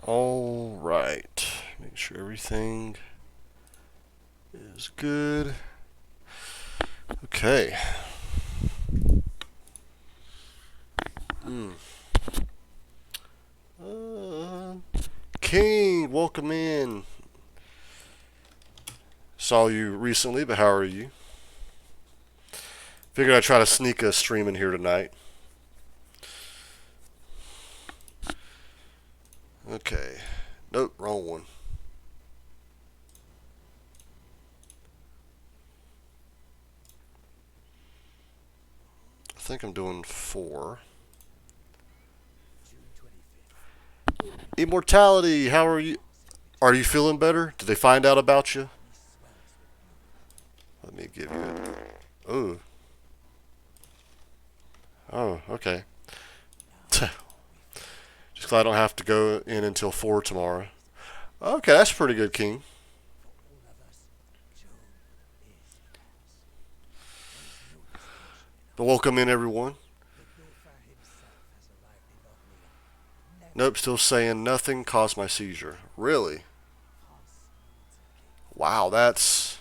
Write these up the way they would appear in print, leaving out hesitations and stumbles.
All right. Make sure everything is good. Okay. Hmm. Uh, King, welcome in. Saw you recently, but how are you? Figured I'd try to sneak a stream in here tonight. Okay. Nope, wrong one. I think I'm doing 4. Immortality, how are you? Are you feeling better? Did they find out about you? Let me give you it. Oh. Oh, okay. Just glad I don't have to go in until 4 tomorrow. Okay, that's pretty good, King. But welcome in, everyone. Nope, still saying nothing caused my seizure. Really? Wow, that's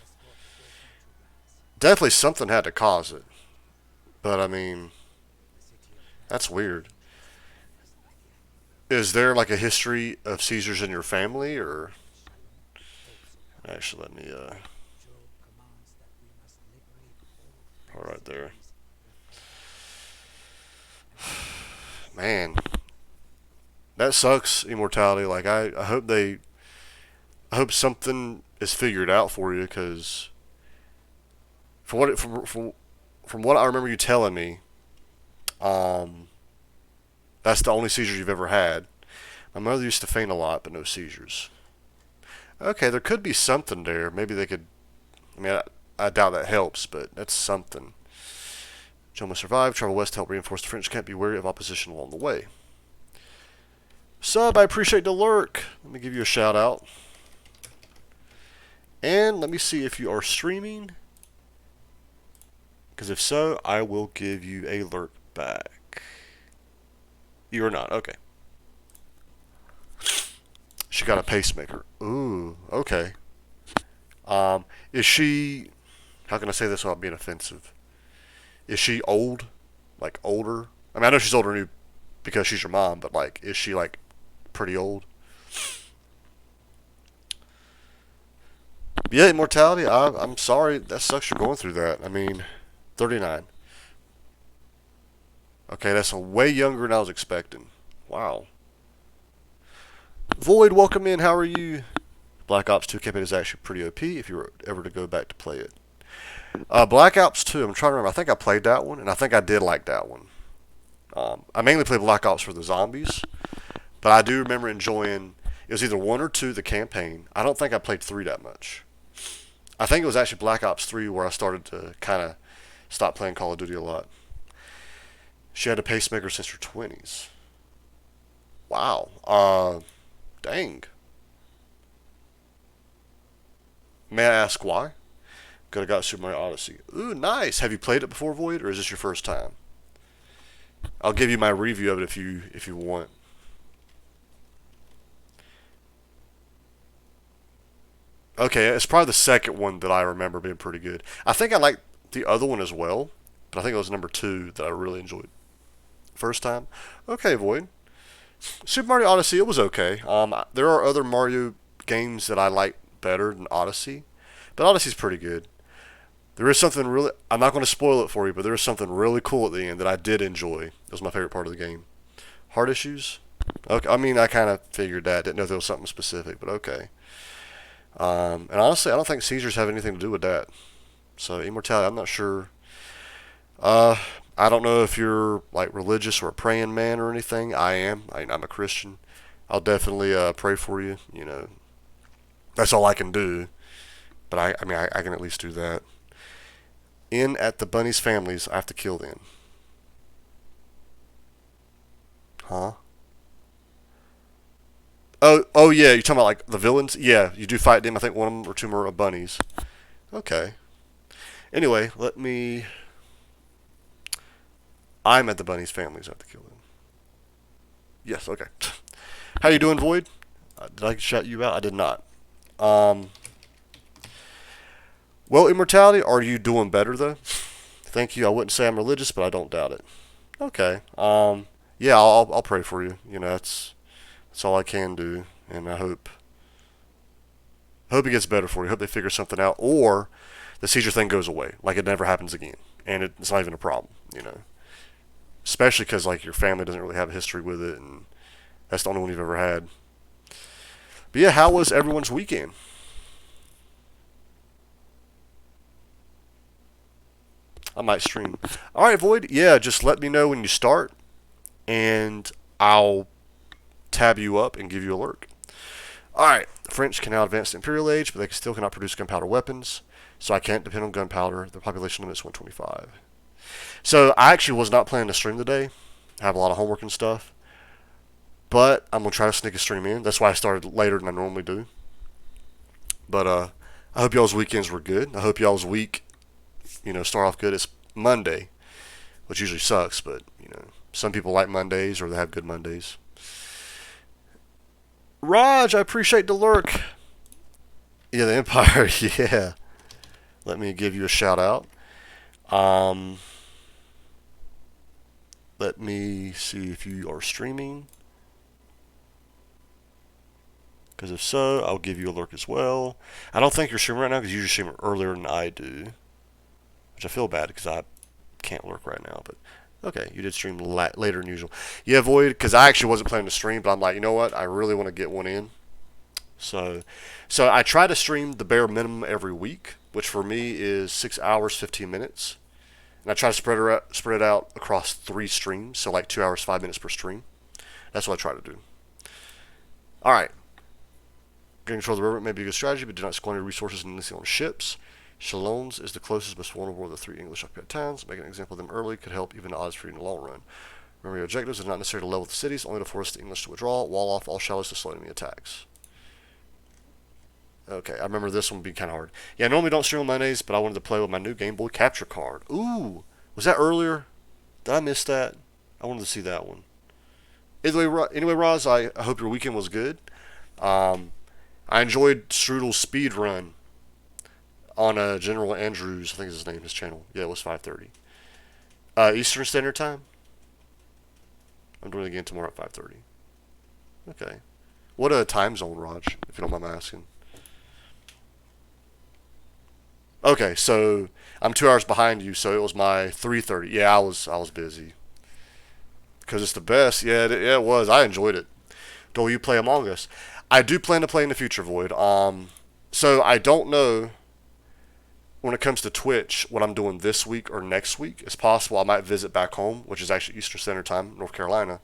definitely something had to cause it. But I mean, that's weird. Is there like a history of seizures in your family, or actually, let me all right there. Man, that sucks. Immortality. Like I hope I hope something is figured out for you, because from what from what I remember you telling me, um, that's the only seizures you've ever had. My mother used to faint a lot, but no seizures. Okay, there could be something there. Maybe they could. I mean, I doubt that helps, but that's something. Joe must survive. Travel west to help reinforce the French. Can't be wary of opposition along the way. Sub, I appreciate the lurk. Let me give you a shout out. And let me see if you are streaming. Because if so, I will give you a lurk back. You are not. Okay. She got a pacemaker. Ooh, okay. Is she? How can I say this without being offensive? Is she old? Like older? I mean, I know she's older than you because she's your mom, but like, is she like pretty old? Yeah, immortality. I'm sorry. That sucks. You're going through that. I mean, 39. Okay, that's a way younger than I was expecting. Wow. Void, welcome in. How are you? Black Ops 2 campaign is actually pretty OP if you were ever to go back to play it. Black Ops 2, I'm trying to remember. I think I played that one, and I think I did like that one. I mainly played Black Ops for the zombies, but I do remember enjoying. It was either 1 or 2, the campaign. I don't think I played 3 that much. I think it was actually Black Ops 3 where I started to kind of stop playing Call of Duty a lot. She had a pacemaker since her 20s. Wow. Dang. May I ask why? Could have got Super Mario Odyssey. Ooh, nice. Have you played it before, Void, or is this your first time? I'll give you my review of it if you want. Okay, it's probably the second one that I remember being pretty good. I think I liked the other one as well, but I think it was number 2 that I really enjoyed. First time? Okay, Void. Super Mario Odyssey, it was okay. There are other Mario games that I like better than Odyssey, but Odyssey's pretty good. There is something really. I'm not going to spoil it for you, but there is something really cool at the end that I did enjoy. It was my favorite part of the game. Heart issues? Okay, I mean, I kind of figured that. Didn't know if there was something specific, but okay. And honestly, I don't think seizures have anything to do with that. So immortality, I'm not sure. Uh, I don't know if you're like religious or a praying man or anything. I am. I'm a Christian. I'll definitely pray for you. You know, that's all I can do. But I mean, I can at least do that. In at the bunnies' families, I have to kill them. Huh? Oh yeah. You're talking about like the villains? Yeah, you do fight them. I think one or two more are bunnies. Okay. Anyway, let me. I'm at the bunnies' families. I have to kill them. Yes. Okay. How you doing, Void? Did I shout you out? I did not. Um, well, Immortality, are you doing better, though? Thank you. I wouldn't say I'm religious, but I don't doubt it. Okay. Yeah, I'll pray for you. You know, that's all I can do, and I hope it gets better for you. Hope they figure something out, or the seizure thing goes away, like it never happens again, and it's not even a problem. You know, especially because like your family doesn't really have a history with it, and that's the only one you've ever had. But yeah, how was everyone's weekend? I might stream. All right, Void. Yeah, just let me know when you start, and I'll tab you up and give you a lurk. All right, the French can now advance the Imperial Age, but they still cannot produce gunpowder weapons, so I can't depend on gunpowder. The population limit is 125. So I actually was not planning to stream today. I have a lot of homework and stuff, but I'm gonna try to sneak a stream in. That's why I started later than I normally do. But I hope y'all's weekends were good. I hope y'all's week, start off good. It's Monday, which usually sucks, but some people like Mondays or they have good Mondays. Raj, I appreciate the lurk. Yeah, the Empire. Yeah. Let me give you a shout out. Um, Let me see if you are streaming. Because if so, I'll give you a lurk as well. I don't think you're streaming right now because you usually stream earlier than I do. Which I feel bad because I can't lurk right now. But okay, you did stream later than usual. Yeah, Void, because I actually wasn't planning to stream, but I'm like, you know what? I really want to get one in. So I try to stream the bare minimum every week, which for me is 6 hours, 15 minutes. And I try to spread it out across 3 streams, so like 2 hours, 5 minutes per stream. That's what I try to do. All right. Getting control of the river may be a good strategy, but do not squander resources needlessly on ships. Chalons is the closest, most vulnerable of the 3 English occupied towns. Making an example of them early could help even odds for you in the long run. Remember, your objectives are not necessarily to level the cities, only to force the English to withdraw, wall off all shallows to slow enemy attacks. Okay, I remember this one would be kind of hard. Yeah, I normally don't stream on Mondays, but I wanted to play with my new Game Boy Capture card. Ooh, was that earlier? Did I miss that? I wanted to see that one. Anyway, Roz, I hope your weekend was good. Um, I enjoyed Strudel's speed run on General Andrews. I think is his name, his channel. Yeah, it was 5:30 Eastern Standard Time. I'm doing it again tomorrow at 5:30. Okay. What a time zone, Raj? If you don't mind me asking. Okay, so I'm 2 hours behind you, so it was my 3:30. Yeah, I was busy because it's the best. Yeah, it was. I enjoyed it. Do you play Among Us? I do plan to play in the future, Void. So I don't know when it comes to Twitch what I'm doing this week or next week. It's possible I might visit back home, which is actually Eastern Standard Time, North Carolina.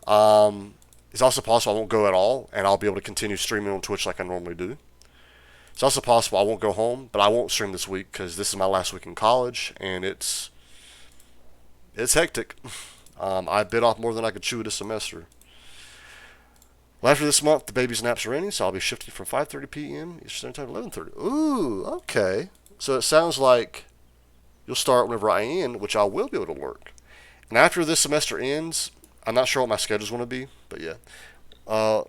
It's also possible I won't go at all, and I'll be able to continue streaming on Twitch like I normally do. It's also possible I won't go home, but I won't stream this week because this is my last week in college, and it's hectic. I bit off more than I could chew this semester. Well, after this month, the baby's naps are ending, so I'll be shifting from 5:30 p.m. Eastern Time to 11:30. Ooh, okay. So it sounds like you'll start whenever I end, which I will be able to work. And after this semester ends, I'm not sure what my schedule's going to be, but yeah. Uh,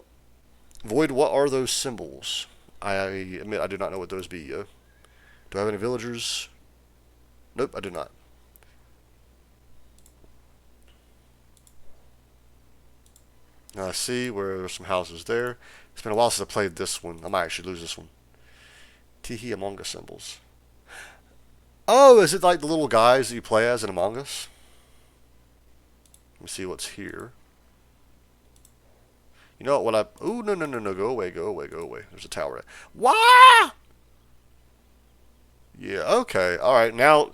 Void, what are those symbols? I admit I do not know what those be. Do I have any villagers? Nope, I do not. Now I see where there's some houses there. It's been a while since I played this one. I might actually lose this one. Teehee Among Us symbols. Oh, is it like the little guys that you play as in Among Us? Let me see what's here. You know what? Ooh, no. Go away. There's a tower. Wah! Yeah, okay. Alright, now,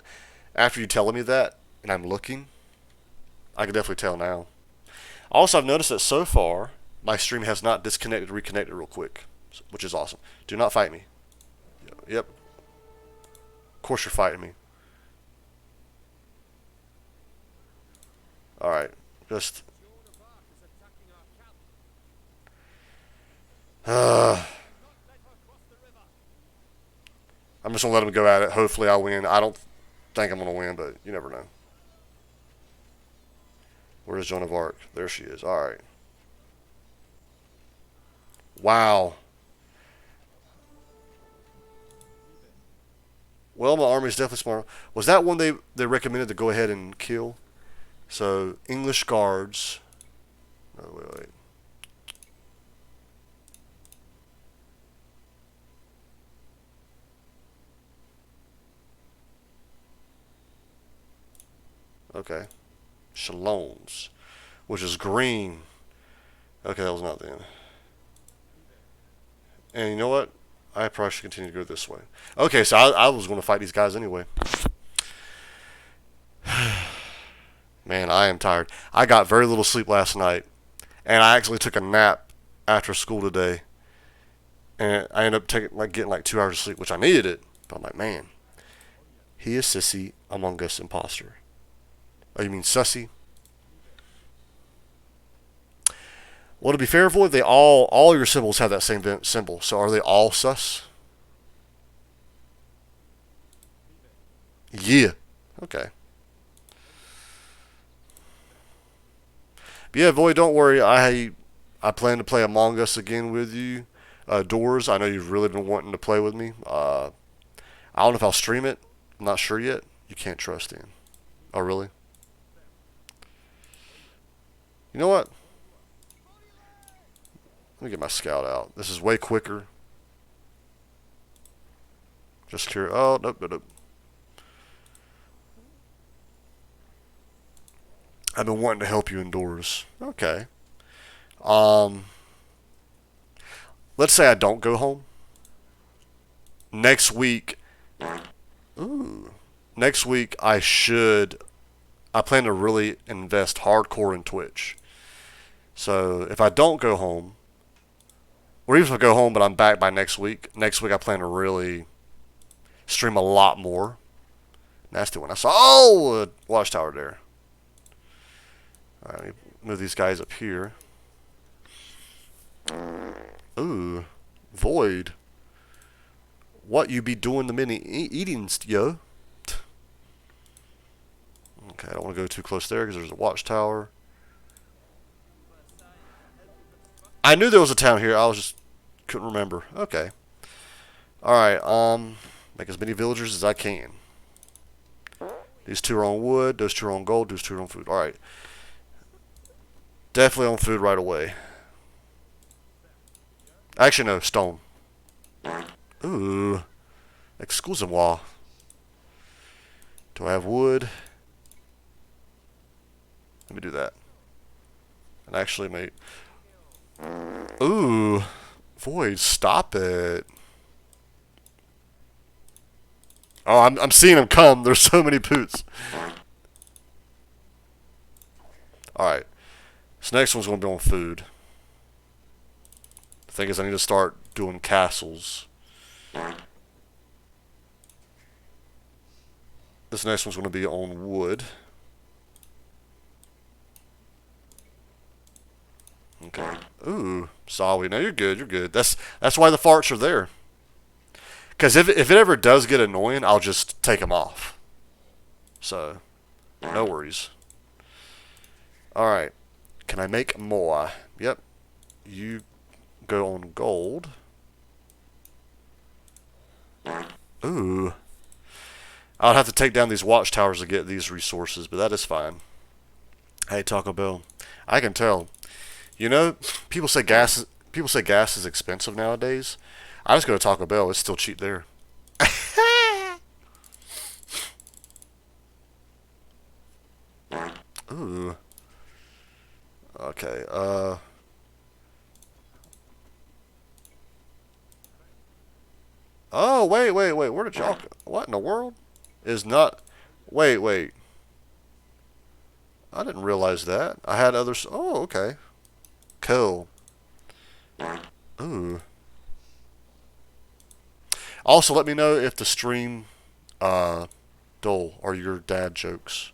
after you telling me that, and I'm looking, I can definitely tell now. Also, I've noticed that so far, my stream has not disconnected, reconnected real quick, which is awesome. Do not fight me. Yep. Of course you're fighting me. Alright, just... I'm just going to let him go at it. Hopefully I win. I don't think I'm going to win, but you never know. Where's Joan of Arc? There she is. Alright. Wow. Well, my army's definitely smart. Was that one they recommended to go ahead and kill? So English guards. No, wait. Okay. Shalons, which is green. Okay, that was not then. And you know what? I probably should continue to go this way. Okay, so I was going to fight these guys anyway. Man, I am tired. I got very little sleep last night, and I actually took a nap after school today, and I ended up getting like 2 hours of sleep, which I needed it. But I'm like, man, he is sissy among us imposter. Oh, you mean sussy? Well, to be fair, Void, they all your symbols have that same symbol. So are they all sus? Yeah. Okay. But yeah, Void, don't worry. I plan to play Among Us again with you. Doors, I know you've really been wanting to play with me. I don't know if I'll stream it. I'm not sure yet. You can't trust in. Oh, really? You know what? Let me get my scout out. This is way quicker. Just curious. Oh, nope, nope, nope. I've been wanting to help you indoors. Okay. Um, let's say I don't go home. Next week, ooh, next week I should. I plan to really invest hardcore in Twitch. So if I don't go home, or even if I go home but I'm back by next week I plan to really stream a lot more. Nasty one. I saw. Oh, a watchtower there. All right, let me move these guys up here. Ooh, Void. What you be doing the mini eatings, yo? Okay, I don't want to go too close there because there's a watchtower. I knew there was a town here. I was just couldn't remember. Okay. All right. Make as many villagers as I can. These two are on wood. Those two are on gold. Those two are on food. All right. Definitely on food right away. Actually, no, stone. Ooh. Excusez-moi. Do I have wood? Let me do that. And actually, mate. Ooh. Void, stop it. Oh, I'm seeing them come. There's so many poots. Alright. This next one's going to be on food. The thing is, I need to start doing castles. This next one's going to be on wood. Okay. Ooh, sorry. No, you're good. You're good. That's why the farts are there. Because if it ever does get annoying, I'll just take them off. So, no worries. All right. Can I make more? Yep. You go on gold. Ooh. I'll have to take down these watchtowers to get these resources, but that is fine. Hey, Taco Bell. I can tell. You know, people say gas is expensive nowadays. I just go to Taco Bell. It's still cheap there. Ooh. Okay. Oh, wait. Where did y'all? What in the world? Is not. Wait. I didn't realize that. I had others. Oh, okay. Cool. Ooh. Also, let me know if the stream, dull are your dad jokes.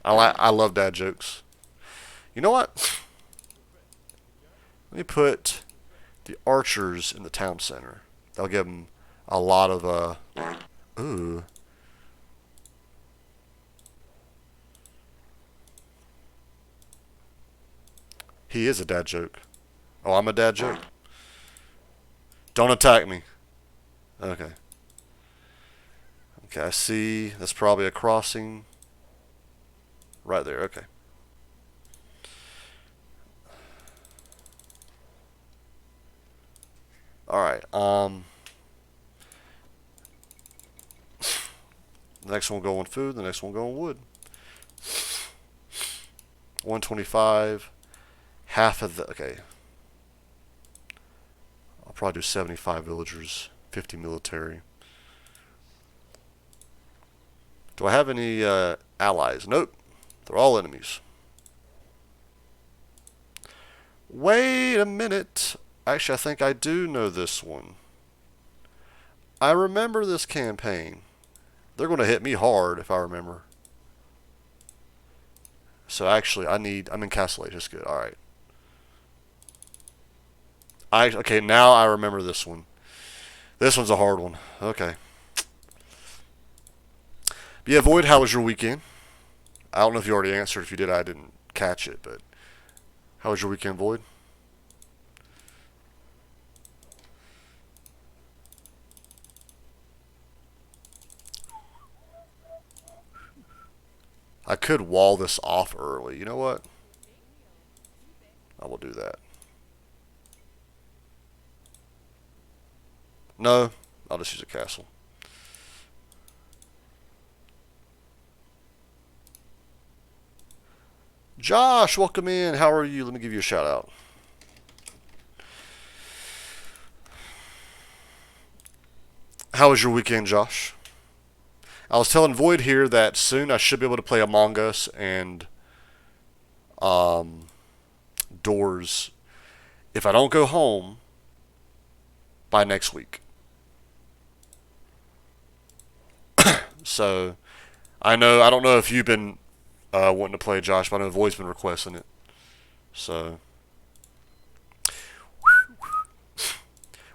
I love dad jokes. You know what? Let me put the archers in the town center. That'll give them a lot of Ooh. He is a dad joke. Oh, I'm a dad joke? Don't attack me. Okay. Okay, I see. That's probably a crossing. Right there, okay. Alright, the next one will go on food, the next one will go on wood. 125. Half of the... Okay. I'll probably do 75 villagers, 50 military. Do I have any allies? Nope. They're all enemies. Wait a minute. Actually, I think I do know this one. I remember this campaign. They're going to hit me hard if I remember. So actually, I'm in Castle Age. That's good. All right. Okay, now I remember this one. This one's a hard one. Okay. But yeah, Void, how was your weekend? I don't know if you already answered. If you did, I didn't catch it. But how was your weekend, Void? I could wall this off early. You know what? I will do that. No, I'll just use a castle. Josh, welcome in. How are you? Let me give you a shout out. How was your weekend, Josh? I was telling Void here that soon I should be able to play Among Us and Doors if I don't go home by next week. So I don't know if you've been wanting to play, Josh, but I know Void's been requesting it. So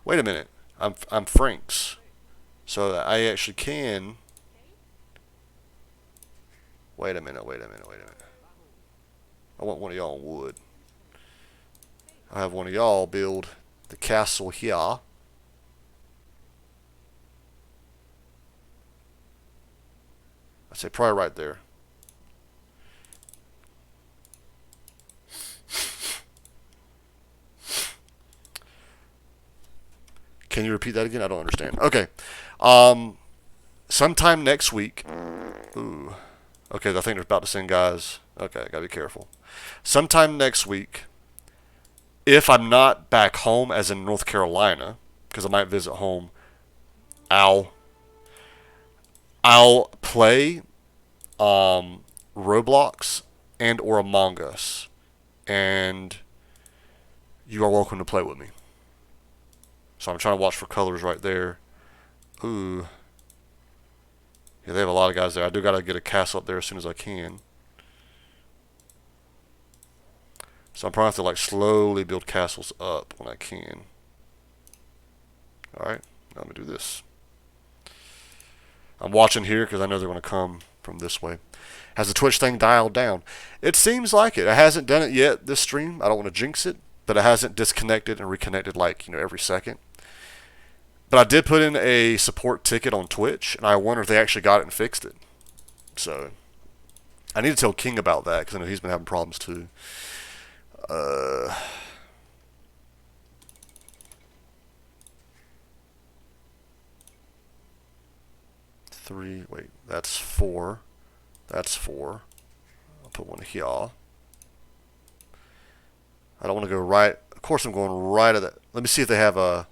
wait a minute, I'm Frank's, so I actually can. Wait a minute. I want one of y'all in wood. I have one of y'all build the castle here. I say probably right there. Can you repeat that again? I don't understand. Okay. Sometime next week. Ooh. Okay, I think they're about to send guys. Okay, gotta be careful. Sometime next week, if I'm not back home, as in North Carolina, because I might visit home, I'll play Roblox and or Among Us, and you are welcome to play with me. So I'm trying to watch for colors right there. Ooh. Yeah, they have a lot of guys there. I do gotta get a castle up there as soon as I can. So I'm probably have to like slowly build castles up when I can. Alright, now let me do this. I'm watching here because I know they're going to come from this way. Has the Twitch thing dialed down? It seems like it. It hasn't done it yet this stream. I don't want to jinx it, but it hasn't disconnected and reconnected like, every second. But I did put in a support ticket on Twitch, and I wonder if they actually got it and fixed it. So I need to tell King about that because I know he's been having problems too. Three. Wait, that's four. That's four. I'll put one here. I don't want to go right. Of course, I'm going right at that. Let me see if they have a.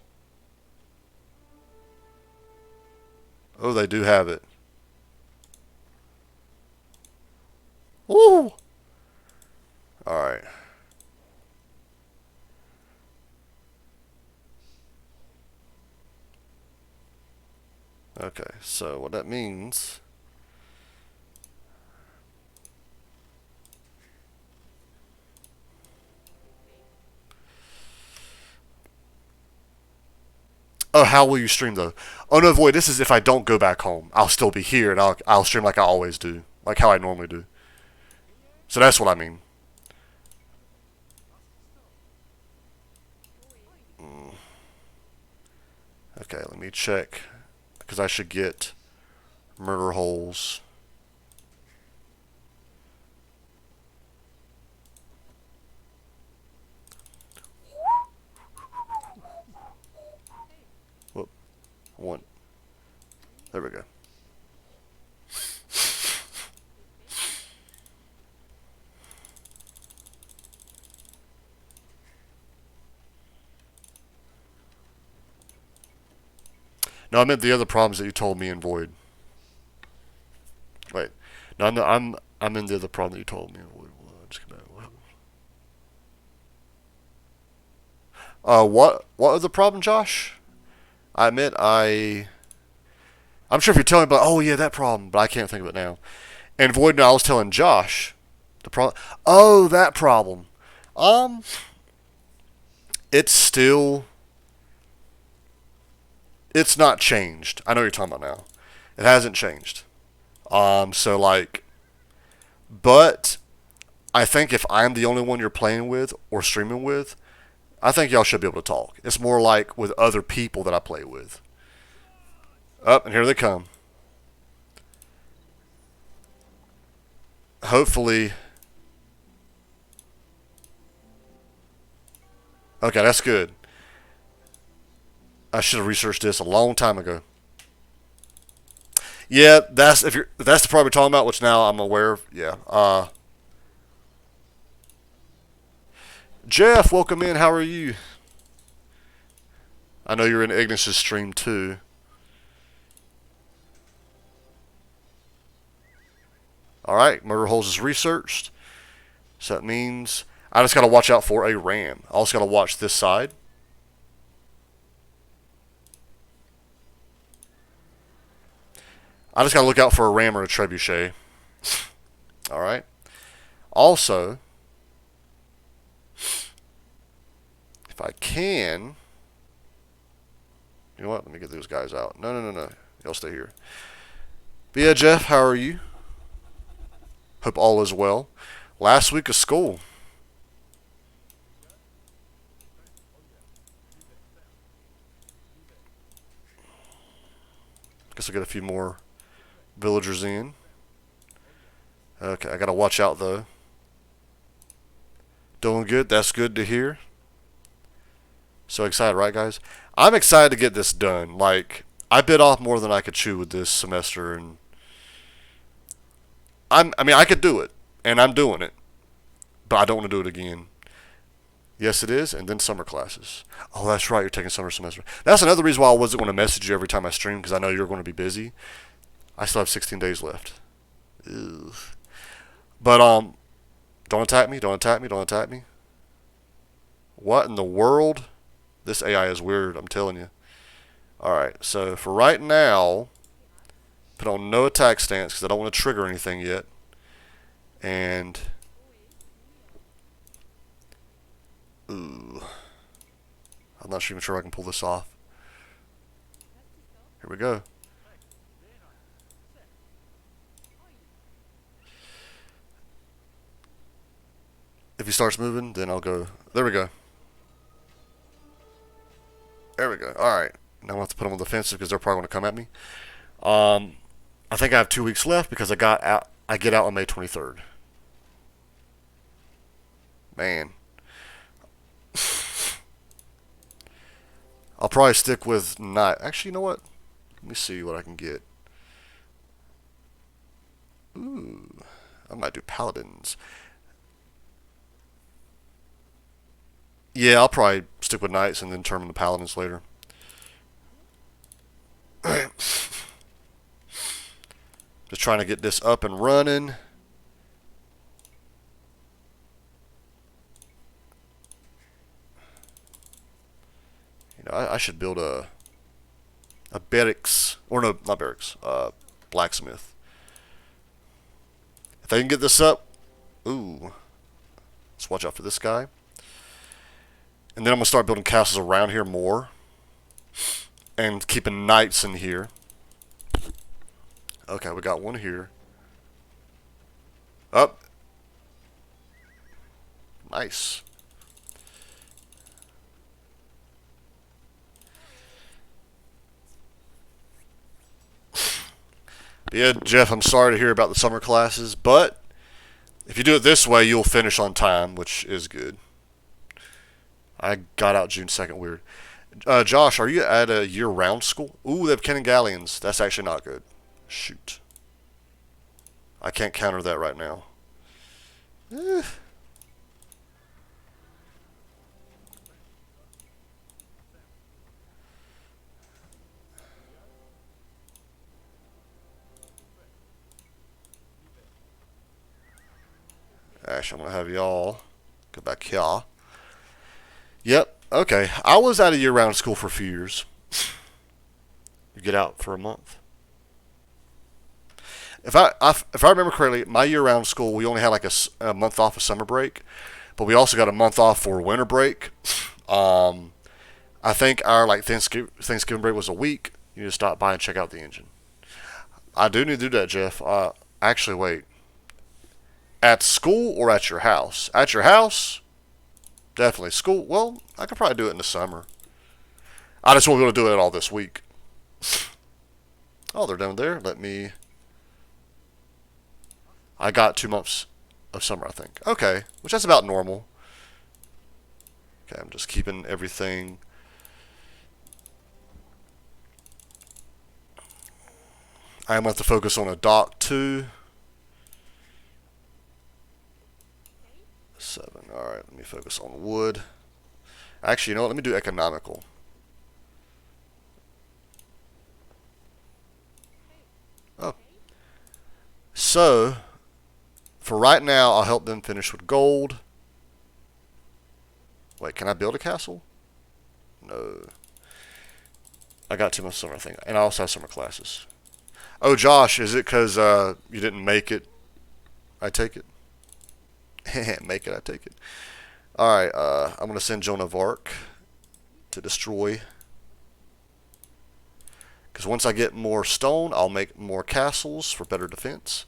Oh, they do have it. Woo! Alright. Okay, so what that means. Oh, how will you stream though? Oh no, Void, this is if I don't go back home. I'll still be here and I'll stream like I always do. Like how I normally do. So that's what I mean. Okay, let me check because I should get murder holes. Whoop. One. There we go. No, I meant the other problems that you told me in Void. Wait. No, I'm in the other problem that you told me in Void. What was the problem, Josh? I admit I'm sure if you're telling me about, oh yeah, that problem, but I can't think of it now. And Void, I was telling Josh the problem. Oh, that problem. Um, it's still, it's not changed. I know what you're talking about now. It hasn't changed. So like, but I think if I'm the only one you're playing with or streaming with, I think y'all should be able to talk. It's more like with other people that I play with. Up, and here they come. Hopefully. Okay, that's good. I should have researched this a long time ago. Yeah, if that's the problem you're talking about, which now I'm aware of. Yeah. Jeff, welcome in. How are you? I know you're in Ignis's stream too. All right, murder holes is researched, so that means I just got to watch out for a ram. I also got to watch this side. I just got to look out for a ram or a trebuchet. All right. Also, if I can, you know what? Let me get those guys out. No. Y'all stay here. But yeah, Jeff, how are you? Hope all is well. Last week of school. Guess I'll get a few more villagers in. Okay, I gotta watch out though. Doing good. That's good to hear. So excited, right, guys? I'm excited to get this done. Like, I bit off more than I could chew with this semester, and I mean, I could do it, and I'm doing it, but I don't want to do it again. Yes, it is, and then summer classes. Oh, that's right, you're taking summer semester. That's another reason why I wasn't going to message you every time I stream, because I know you're going to be busy. I still have 16 days left. Ew. But, don't attack me, don't attack me, don't attack me. What in the world? This AI is weird, I'm telling you. Alright, so for right now, put on no attack stance because I don't want to trigger anything yet. And, ooh, I'm not even sure I can pull this off. Here we go. If he starts moving, then I'll go. There we go. There we go. Alright. Now I'll have to put them on the defensive because they're probably going to come at me. I think I have 2 weeks left because I get out on May 23rd. Man. I'll probably stick with night. Actually, you know what? Let me see what I can get. Ooh. I might do paladins. Yeah, I'll probably stick with knights and then turn them to paladins later. Just trying to get this up and running. You know, I should build a barracks, or no, not barracks, blacksmith. If I can get this up, ooh, let's watch out for this guy. And then I'm gonna start building castles around here more, and keeping knights in here. Okay, we got one here. Up. Nice. Yeah, Jeff, I'm sorry to hear about the summer classes, but if you do it this way, you'll finish on time, which is good. I got out June 2nd, weird. Josh, are you at a year-round school? Ooh, they have Ken and Galleons. That's actually not good. Shoot. I can't counter that right now. Eh. Actually, I'm going to have y'all go back here. Yep. Okay. I was at a year-round school for a few years. You get out for a month. If I remember correctly, my year-round school we only had like a month off of summer break, but we also got a month off for winter break. Um, I think our like Thanksgiving break was a week. You just stop by and check out the engine. I do need to do that, Jeff. Actually, wait. At school or at your house? At your house, definitely. School, well, I could probably do it in the summer. I just won't be able to do it all this week. Oh, they're down there. Let me. I got 2 months of summer, I think. Okay, which that's about normal. Okay, I'm just keeping everything. I'm going to have to focus on a dock too. 7. Alright, let me focus on wood. Actually, you know what? Let me do economical. Oh. So, for right now, I'll help them finish with gold. Wait, can I build a castle? No. I got 2 months of summer, I think. And I also have summer classes. Oh, Josh, is it because you didn't make it? I take it. Make it, I take it. Alright, I'm going to send Joan of Arc to destroy. Because once I get more stone, I'll make more castles for better defense.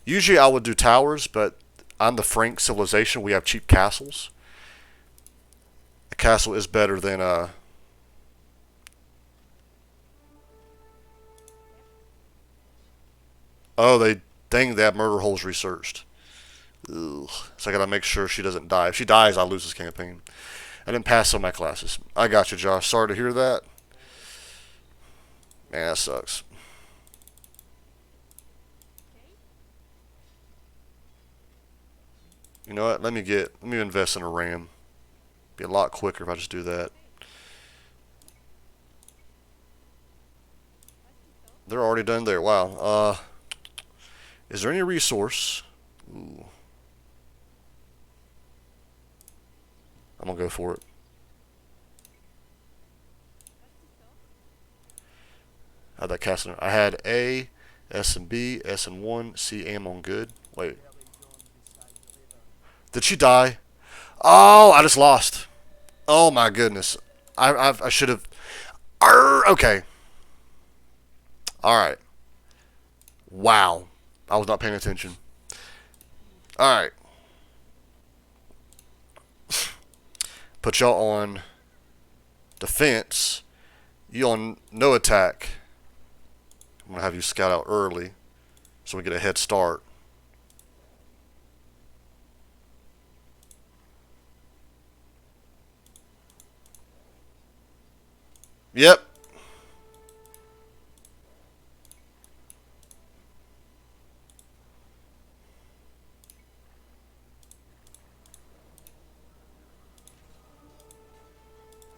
Usually I would do towers, but on the Frank civilization, we have cheap castles. A castle is better than oh, they have murder holes researched. Ugh. So I gotta make sure she doesn't die. If she dies, I lose this campaign. I didn't pass some of my classes. I got you, Josh. Sorry to hear that. Man, that sucks. You know what? Let me invest in a RAM. Be a lot quicker if I just do that. They're already done there. Wow. Is there any resource? Ooh. I'm gonna go for it. I had that castle. I had A, S and B, S and 1, C, am on good. Wait. Did she die? Oh, I just lost. Oh my goodness. I should have. Okay. All right. Wow. I was not paying attention. All right. Put y'all on defense. You on no attack. I'm gonna have you scout out early, so we get a head start. Yep.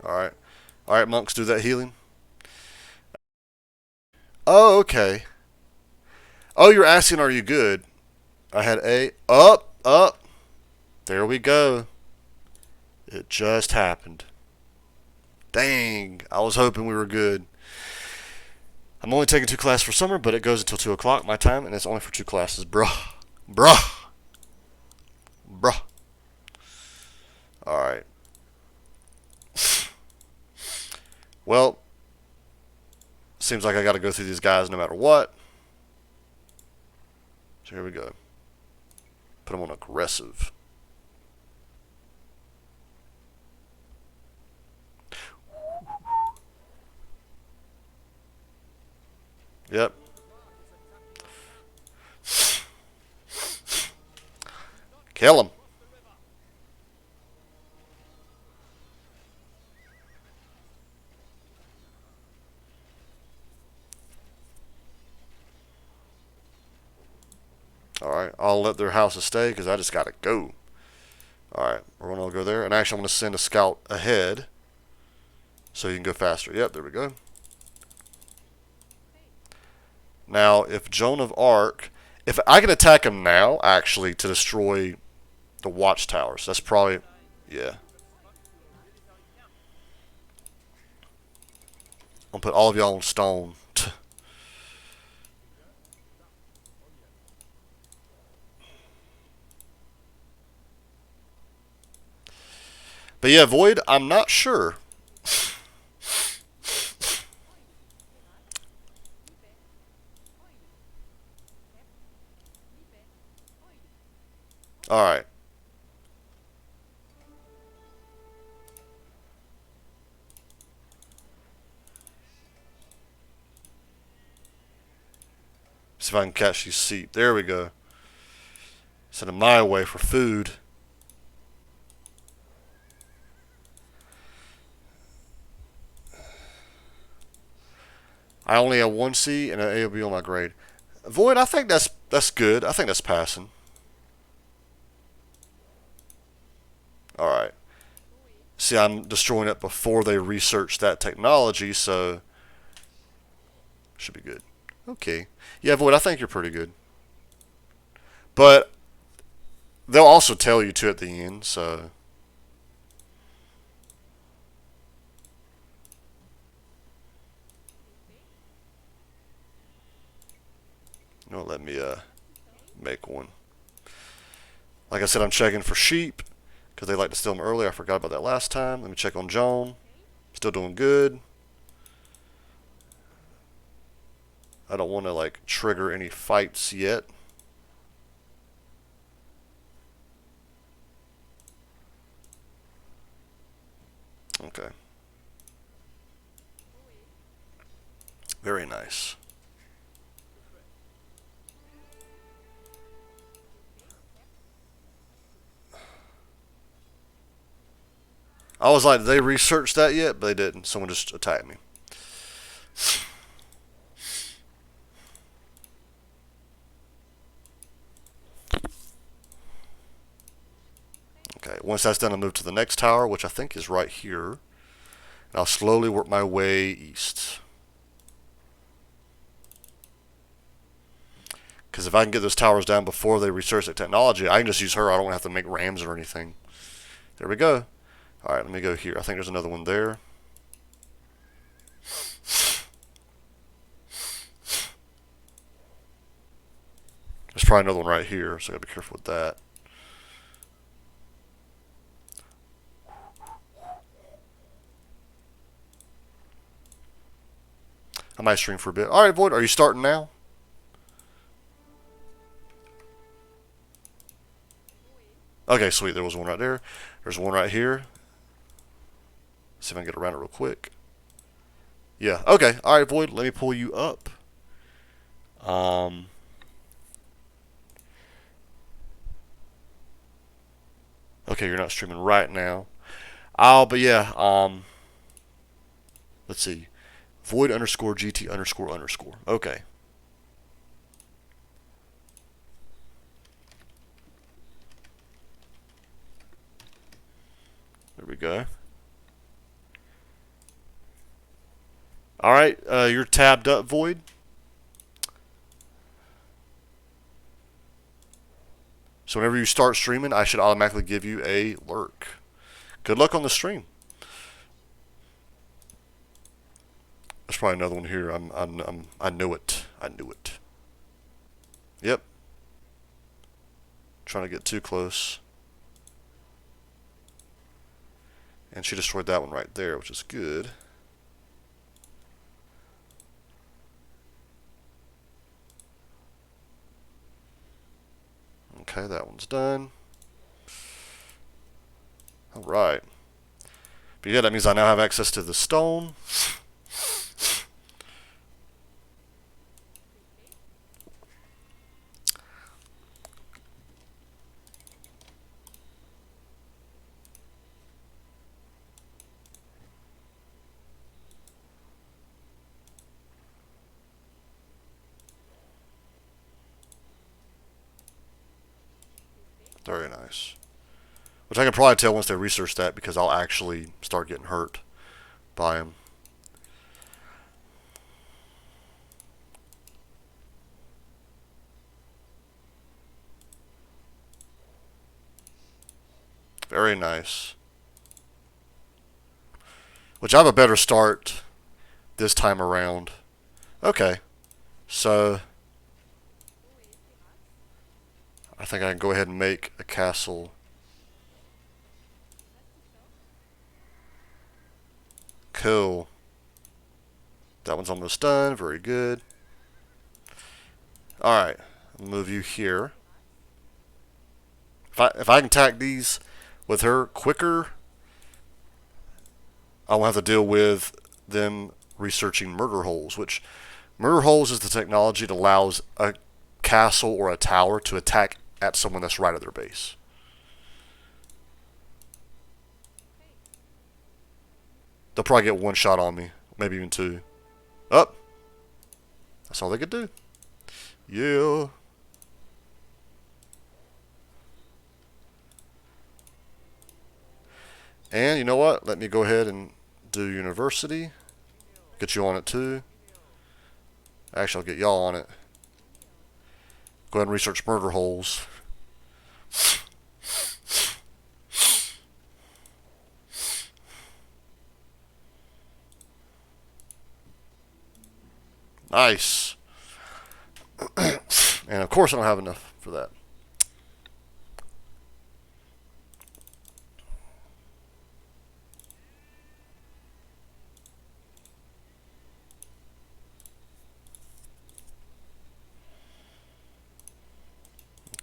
All right. All right, monks, do that healing. Oh, okay. Oh, you're asking, are you good? I had A. Up, up. There we go. It just happened. Dang. I was hoping we were good. I'm only taking 2 classes for summer, but it goes until 2 o'clock my time, and it's only for 2 classes. Bruh. Bruh. Bruh. Alright. Well, seems like I gotta go through these guys no matter what. So here we go. Put them on aggressive. Yep. Kill him. Alright, I'll let their houses stay because I just gotta go. Alright, we're gonna go there. And actually, I'm gonna send a scout ahead so you can go faster. Yep, there we go. Now, if Joan of Arc, if I can attack him now, actually, to destroy the watchtowers, that's probably, yeah. I'm gonna put all of y'all on stone. But yeah, Void, I'm not sure. Alright. See if I can catch these seat. There we go. Send them my way for food. I only have one C and an A will be on my grade. Void, I think that's good. I think that's passing. Alright. See, I'm destroying it before they research that technology, so should be good. Okay. Yeah, Void, I think you're pretty good. But they'll also tell you to at the end, so you know, let me make one. Like I said, I'm checking for sheep because they like to steal them early. I forgot about that last time. Let me check on Joan. Still doing good. I don't want to like trigger any fights yet. Okay. Very nice. I was like, did they research that yet? But they didn't. Someone just attacked me. Okay, once that's done, I'll move to the next tower, which I think is right here. And I'll slowly work my way east. Because if I can get those towers down before they research that technology, I can just use her. I don't have to make rams or anything. There we go. Alright, let me go here. I think there's another one there. There's probably another one right here, so I gotta be careful with that. I might stream for a bit. Alright, Void, are you starting now? Okay, sweet. There was one right there. There's one right here. See if I can get around it real quick. Yeah, okay. Alright, Void, let me pull you up. Okay, you're not streaming right now. But yeah, let's see. Void underscore GT underscore underscore. Okay. There we go. Alright, you're tabbed up, Void. So whenever you start streaming, I should automatically give you a lurk. Good luck on the stream. There's probably another one here. I knew it. I knew it. Yep. Trying to get too close. And she destroyed that one right there, which is good. Okay, that one's done. Alright. But yeah, that means I now have access to the stone. Very nice. Which I can probably tell once they research that because I'll actually start getting hurt by them. Very nice. Which I have a better start this time around. Okay. So I think I can go ahead and make a castle. Cool. That one's almost done. Very good. Alright. I'll move you here. If I can attack these with her quicker, I won't have to deal with them researching murder holes, which murder holes is the technology that allows a castle or a tower to attack at someone that's right at their base. They'll probably get one shot on me, maybe even two. Up. That's all they could do. Yeah. And you know what? Let me go ahead and do university. Get you on it too. Actually, I'll get y'all on it. Go ahead and research murder holes. Nice. And of course I don't have enough for that.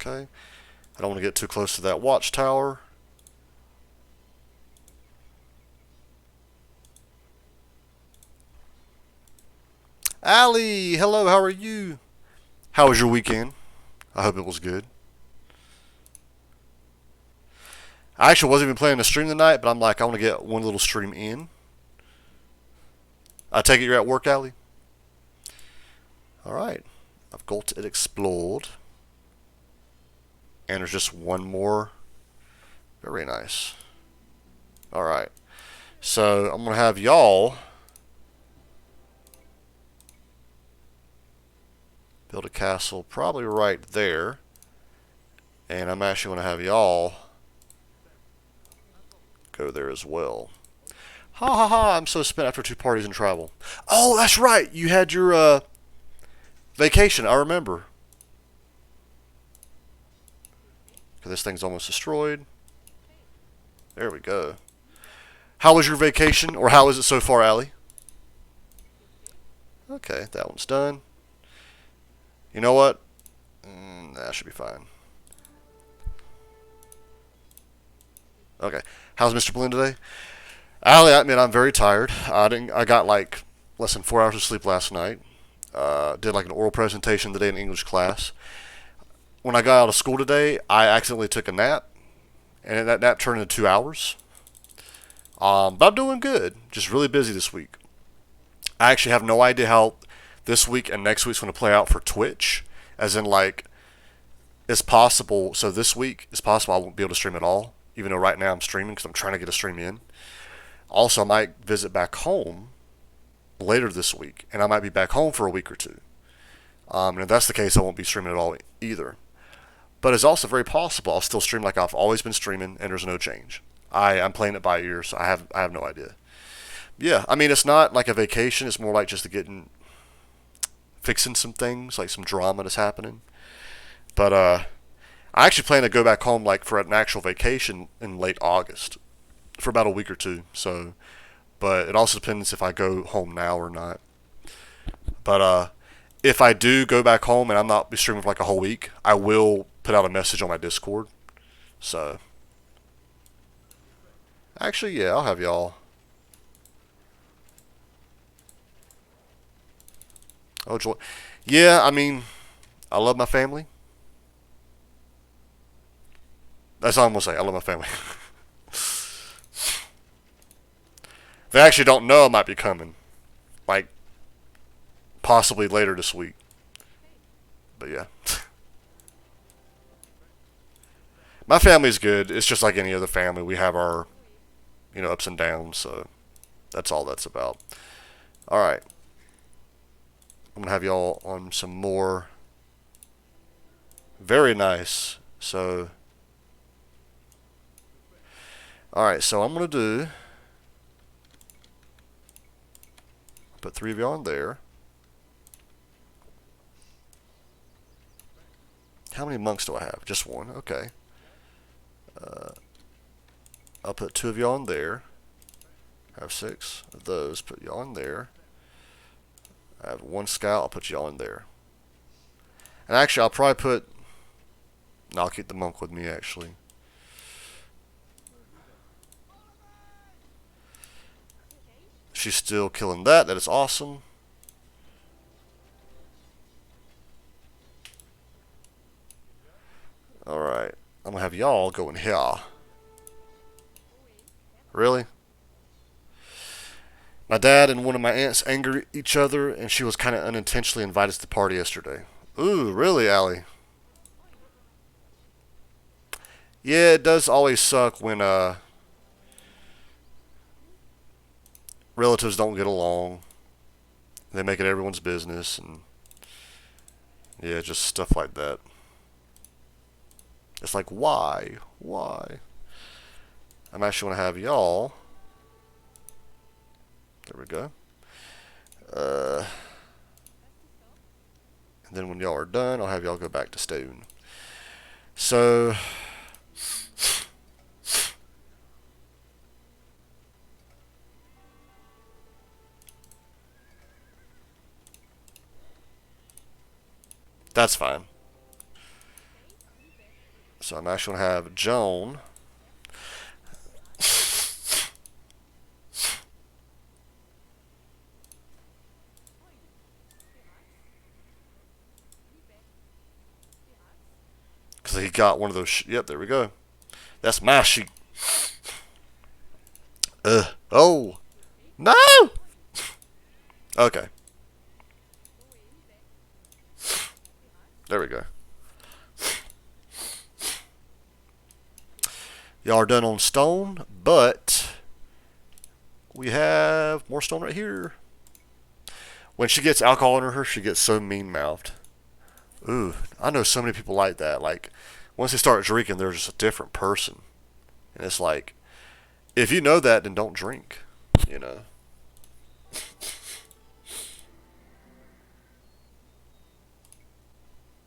Okay. I don't want to get too close to that watchtower. Allie, hello, how are you? How was your weekend? I hope it was good. I actually wasn't even planning to stream tonight, but I'm like, I want to get one little stream in. I take it you're at work, Allie? Alright. I've got it explored. And there's just one more. Very nice. Alright. So, I'm going to have y'all build a castle probably right there. And I'm actually going to have y'all go there as well. Ha ha ha, I'm so spent after 2 parties and travel. Oh, that's right. You had your vacation, I remember. Okay, this thing's almost destroyed. There we go. How was your vacation? Or how is it so far, Allie? Okay, that one's done. You know what? That should be fine. Okay. How's Mr. Blend today? Allie, I admit I'm very tired. I got like less than 4 hours of sleep last night. Did like an oral presentation today in English class. When I got out of school today, I accidentally took a nap, and that nap turned into 2 hours. But I'm doing good. Just really busy this week. I actually have no idea how this week and next week's going to play out for Twitch. As in, like, it's possible. So this week, it's possible I won't be able to stream at all. Even though right now I'm streaming because I'm trying to get a stream in. Also, I might visit back home later this week. And I might be back home for a week or two. And if that's the case, I won't be streaming at all either. But it's also very possible I'll still stream like I've always been streaming and there's no change. I'm playing it by ear, so I have no idea. Yeah, I mean, it's not like a vacation. It's more like just fixing some things, like some drama that's happening. But I actually plan to go back home like for an actual vacation in late August for about a week or two. So, but it also depends if I go home now or not. But if I do go back home and I'm not be streaming for like a whole week, I will put out a message on my Discord. So, actually, yeah, I'll have y'all. Oh, joy. Yeah, I mean, I love my family. That's all I'm gonna say. I love my family. They actually don't know I might be coming. Like, possibly later this week. But yeah. My family's good. It's just like any other family. We have our, ups and downs. So that's all that's about. All right. I'm gonna have y'all on some more. Very nice. So, all right. So I'm gonna put 3 of y'all in there. How many monks do I have? Just 1. Okay. I'll put 2 of y'all in there. I have 6 of those. Put y'all in there. I have 1 scout. I'll put y'all in there. And actually, I'll probably put. No, I'll keep the monk with me, actually. She's still killing that. That is awesome. Alright. I'm going to have y'all go in here. Really? My dad and one of my aunts angered each other, and she was kind of unintentionally invited to the party yesterday. Ooh, really, Allie? Yeah, it does always suck when relatives don't get along. They make it everyone's business, and yeah, just stuff like that. It's like, why? Why? I'm actually going to have y'all. There we go. And then when y'all are done, I'll have y'all go back to stone. So, that's fine. So I'm actually going to have Joan. Because he got one of those. Yep, there we go. That's my sheep. Oh. No! Okay. There we go. Y'all are done on stone, but we have more stone right here. When she gets alcohol in her, she gets so mean-mouthed. Ooh, I know so many people like that. Like, once they start drinking, they're just a different person. And it's like, if you know that, then don't drink. You know?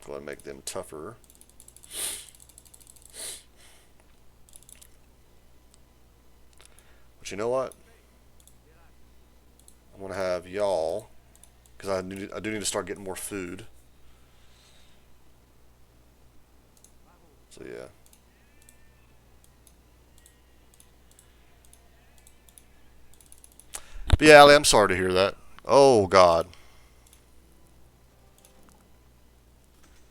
Go ahead and make them tougher. But you know what? I'm going to have y'all, because I do need to start getting more food. So yeah. But yeah, Allie, I'm sorry to hear that. Oh, God.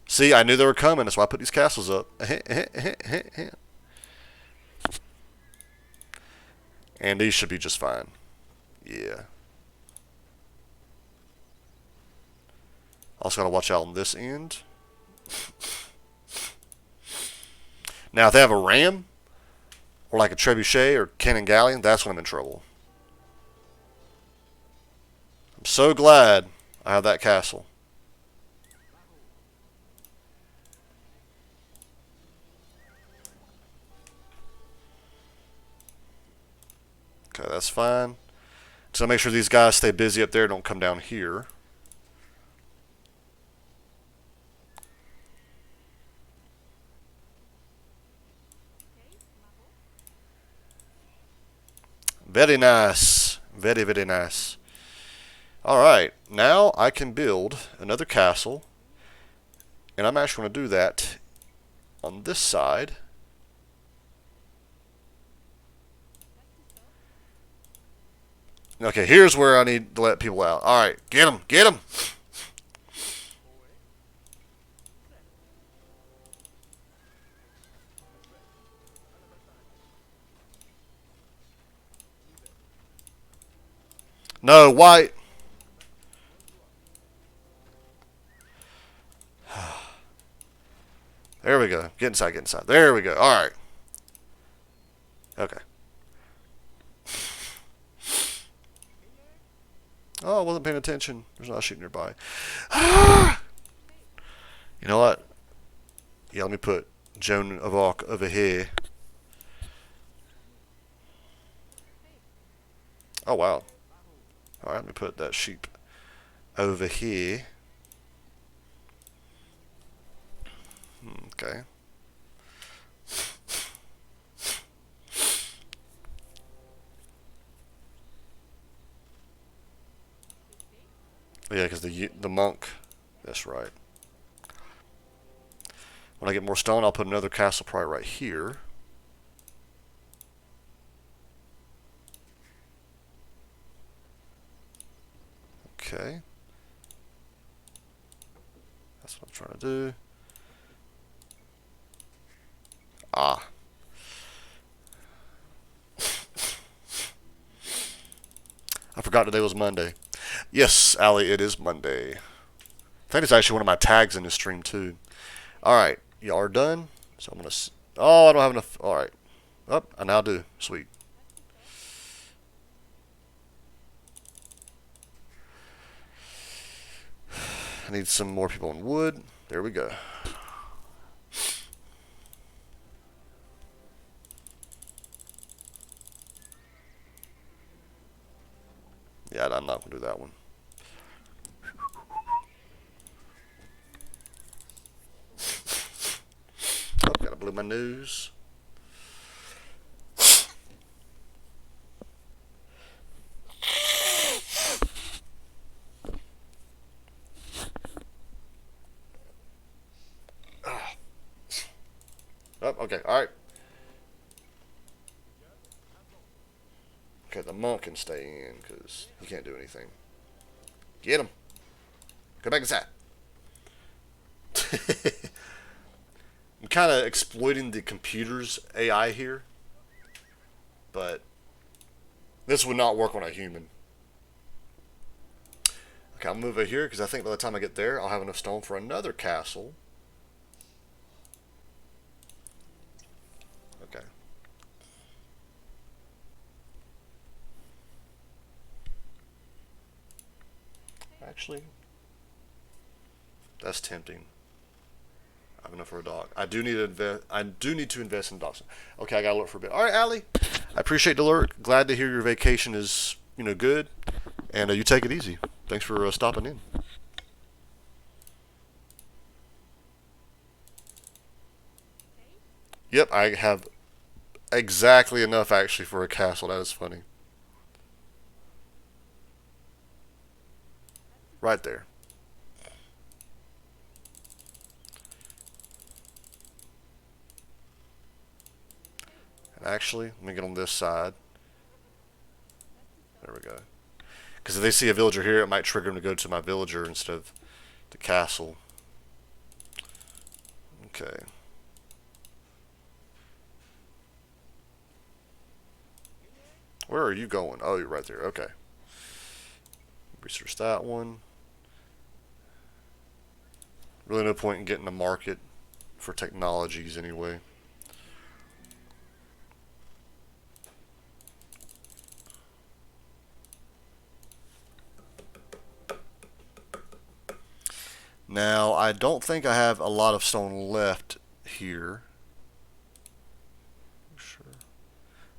See, I knew they were coming. That's why I put these castles up. And these should be just fine. Yeah. Also got to watch out on this end. Now, if they have a ram, or like a trebuchet or cannon galleon, that's when I'm in trouble. I'm so glad I have that castle. Okay, that's fine. So make sure these guys stay busy up there, don't come down here. Very nice. Very, very nice. Alright, now I can build another castle. And I'm actually going to do that on this side. Okay, here's where I need to let people out. Alright, get them, get them. No, white. There we go. Get inside, get inside. There we go. Alright. Okay. Oh, I wasn't paying attention. There's not a sheep nearby. You know what? Yeah, let me put Joan of Arc over here. Oh, wow. Alright, let me put that sheep over here. Okay. Yeah, because the monk. That's right. When I get more stone, I'll put another castle probably right here. Okay. That's what I'm trying to do. Ah. I forgot today was Monday. Yes, Allie, it is Monday. I think it's actually one of my tags in this stream, too. Alright, y'all are done. So I'm going to... Oh, I don't have enough... Alright. Oh, I now do. Sweet. I need some more people in wood. There we go. Yeah, I'm not going to do that one. Oh, gotta blow my nose. Oh, okay, alright. Okay, the monk can stay in, because he can't do anything. Get him. Go back inside. I'm kind of exploiting the computer's AI here, but this would not work on a human. Okay, I'll move over here because I think by the time I get there, I'll have enough stone for another castle. Okay. Actually, that's tempting. I have enough for a dog. I do need to invest. I do need to invest in dogs. Okay, I gotta look for a bit. All right, Allie. I appreciate the alert. Glad to hear your vacation is good, and you take it easy. Thanks for stopping in. Yep, I have exactly enough actually for a castle. That is funny. Right there. And actually, let me get on this side. There we go. Because if they see a villager here, it might trigger them to go to my villager instead of the castle. Okay. Where are you going? Oh, you're right there. Okay. Research that one. Really no point in getting a market for technologies anyway. Now, I don't think I have a lot of stone left here. Sure.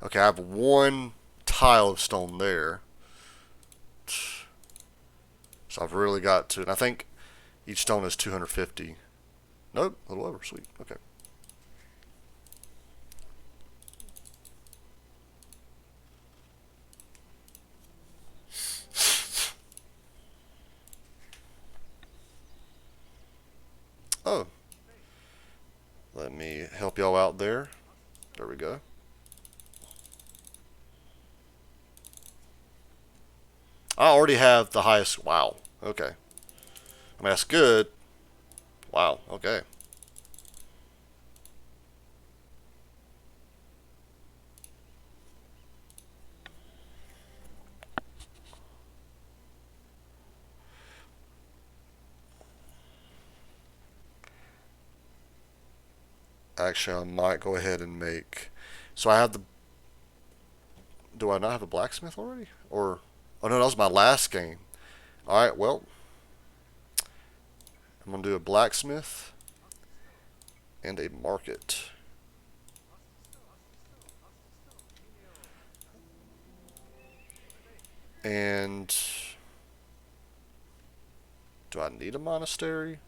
Okay, I have one tile of stone there. So I've really got to, and I think each stone is 250. Nope, a little over. Sweet. Okay. Oh. Let me help y'all out there. There we go. I already have the highest. Wow. Okay. I mean, that's good. Wow. Okay. Actually, I might go ahead and make. So I have the. Do I not have a blacksmith already? Or. Oh no, that was my last game. Alright, well. I'm going to do a blacksmith and a market. And. Do I need a monastery?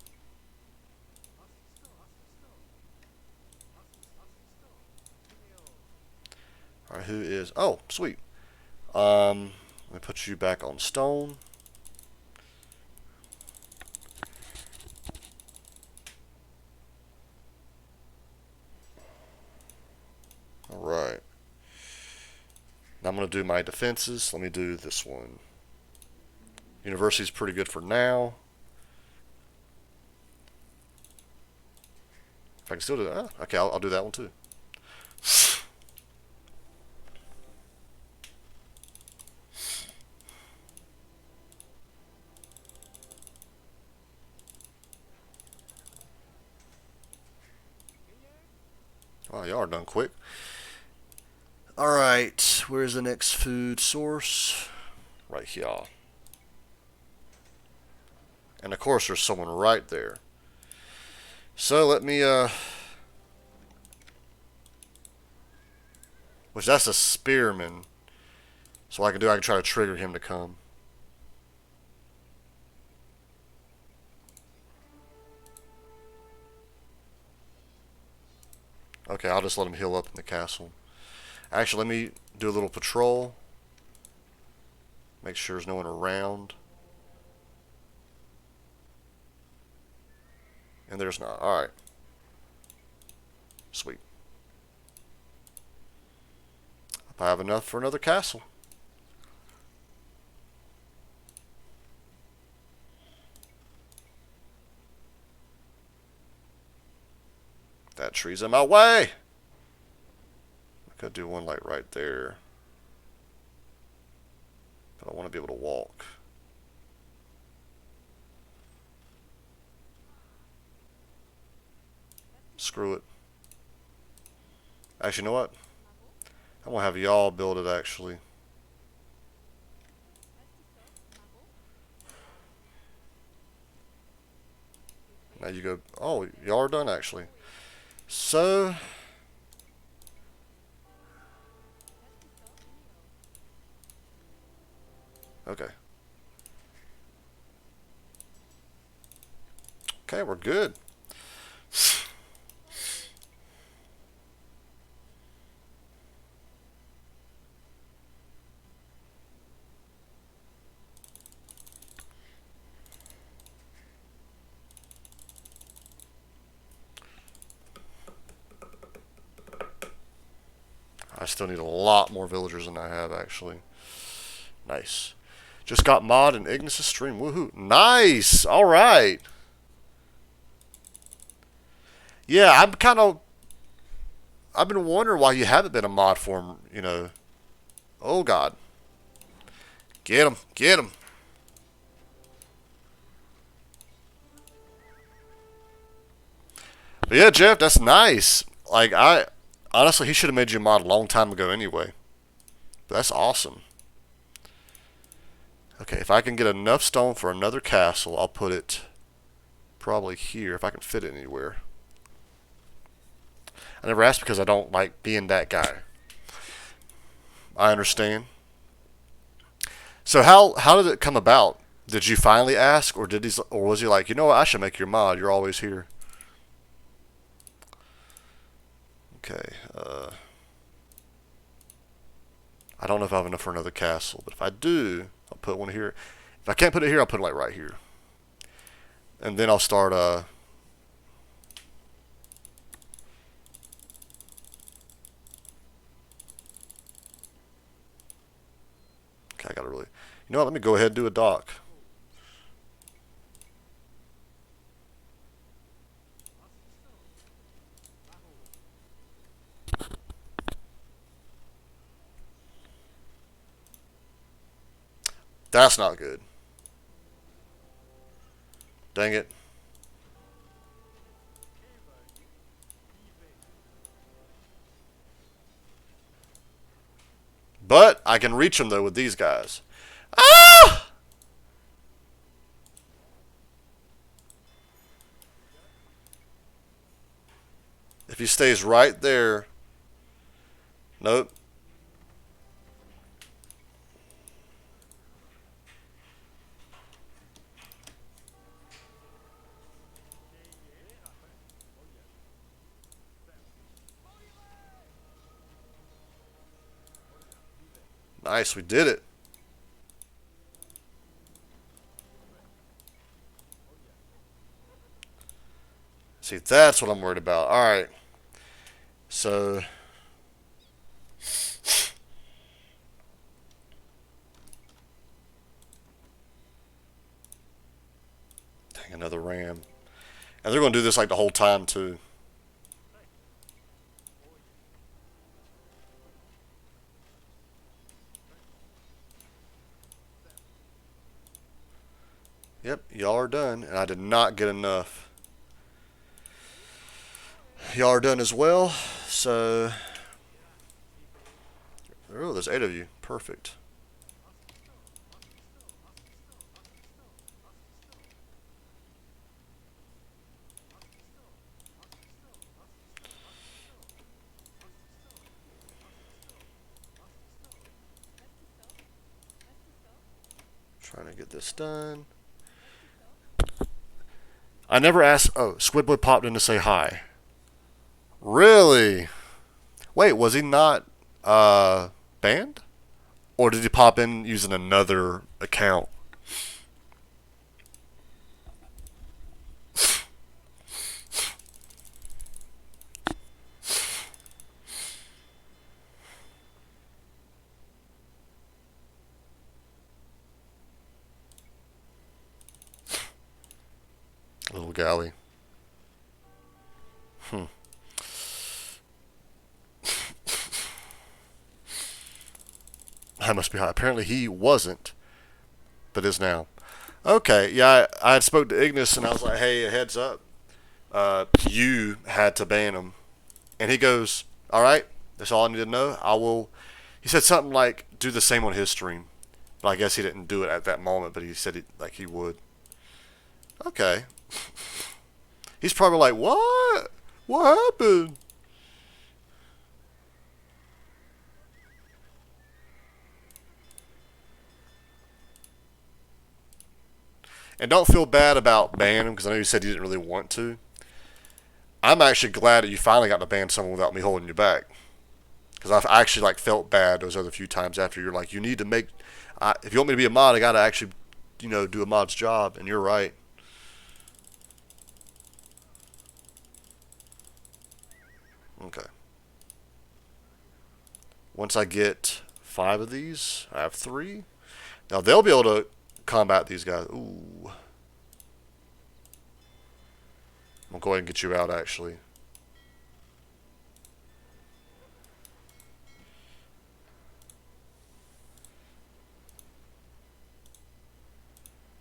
Alright, who is. Oh, sweet. Let me put you back on stone. Alright. Now I'm going to do my defenses. Let me do this one. University's pretty good for now. If I can still do that. Oh, okay, I'll do that one too. Oh, y'all are done quick. Alright, where's the next food source? Right here. And of course there's someone right there. So let me which that's a spearman. So what I can try to trigger him to come. Okay, I'll just let him heal up in the castle. Actually, let me do a little patrol. Make sure there's no one around. And there's not. Alright. Sweet. I have enough for another castle. That tree's in my way. I could do one like right there. But I want to be able to walk. Screw it. Actually, you know what? I'm going to have y'all build it, actually. Now you go... Oh, y'all are done, actually. So... Okay. Okay, we're good. I still need a lot more villagers than I have, actually. Nice. Just got mod in Ignis' stream. Woohoo. Nice! Alright. Yeah, I've been wondering why you haven't been a mod for him, you know. Oh, God. Get him. Get him. But yeah, Jeff, that's nice. Like, honestly, he should have made you a mod a long time ago anyway. But that's awesome. Okay, if I can get enough stone for another castle, I'll put it probably here, if I can fit it anywhere. I never asked because I don't like being that guy. I understand. So how did it come about? Did you finally ask, or was he like, you know what, I should make your mod. You're always here. Okay. I don't know if I have enough for another castle, but if I do, I'll put one here. If I can't put it here, I'll put it like right here, and then I'll start. Okay, I gotta really. You know what? Let me go ahead and do a dock. That's not good. Dang it. But I can reach him though with these guys. Ah! If he stays right there. Nope. Nice, we did it. See, that's what I'm worried about. Alright. So. Dang, another ram. And they're going to do this like the whole time, too. Yep, y'all are done. And I did not get enough. Y'all are done as well. So. Oh, there's 8 of you. Perfect. Trying to get this done. I never asked. Oh, Squidboy popped in to say hi. Really? Wait, was he not banned? Or did he pop in using another account? Little galley. Hmm. I must be high. Apparently he wasn't, but is now. Okay, yeah, I had spoke to Ignis and I was like, hey, a heads up. You had to ban him. And he goes, alright, that's all I need to know. I will. He said something like, do the same on his stream. But I guess he didn't do it at that moment, but he said like he would. Okay. He's probably like, what? What happened? And don't feel bad about banning him because I know you said you didn't really want to. I'm actually glad that you finally got to ban someone without me holding you back. Because I've actually like felt bad those other few times after you're like, you need to make. If you want me to be a mod, I got to actually, do a mod's job. And you're right. Okay. Once I get 5 of these, I have 3. Now they'll be able to combat these guys. Ooh. I'll go ahead and get you out actually.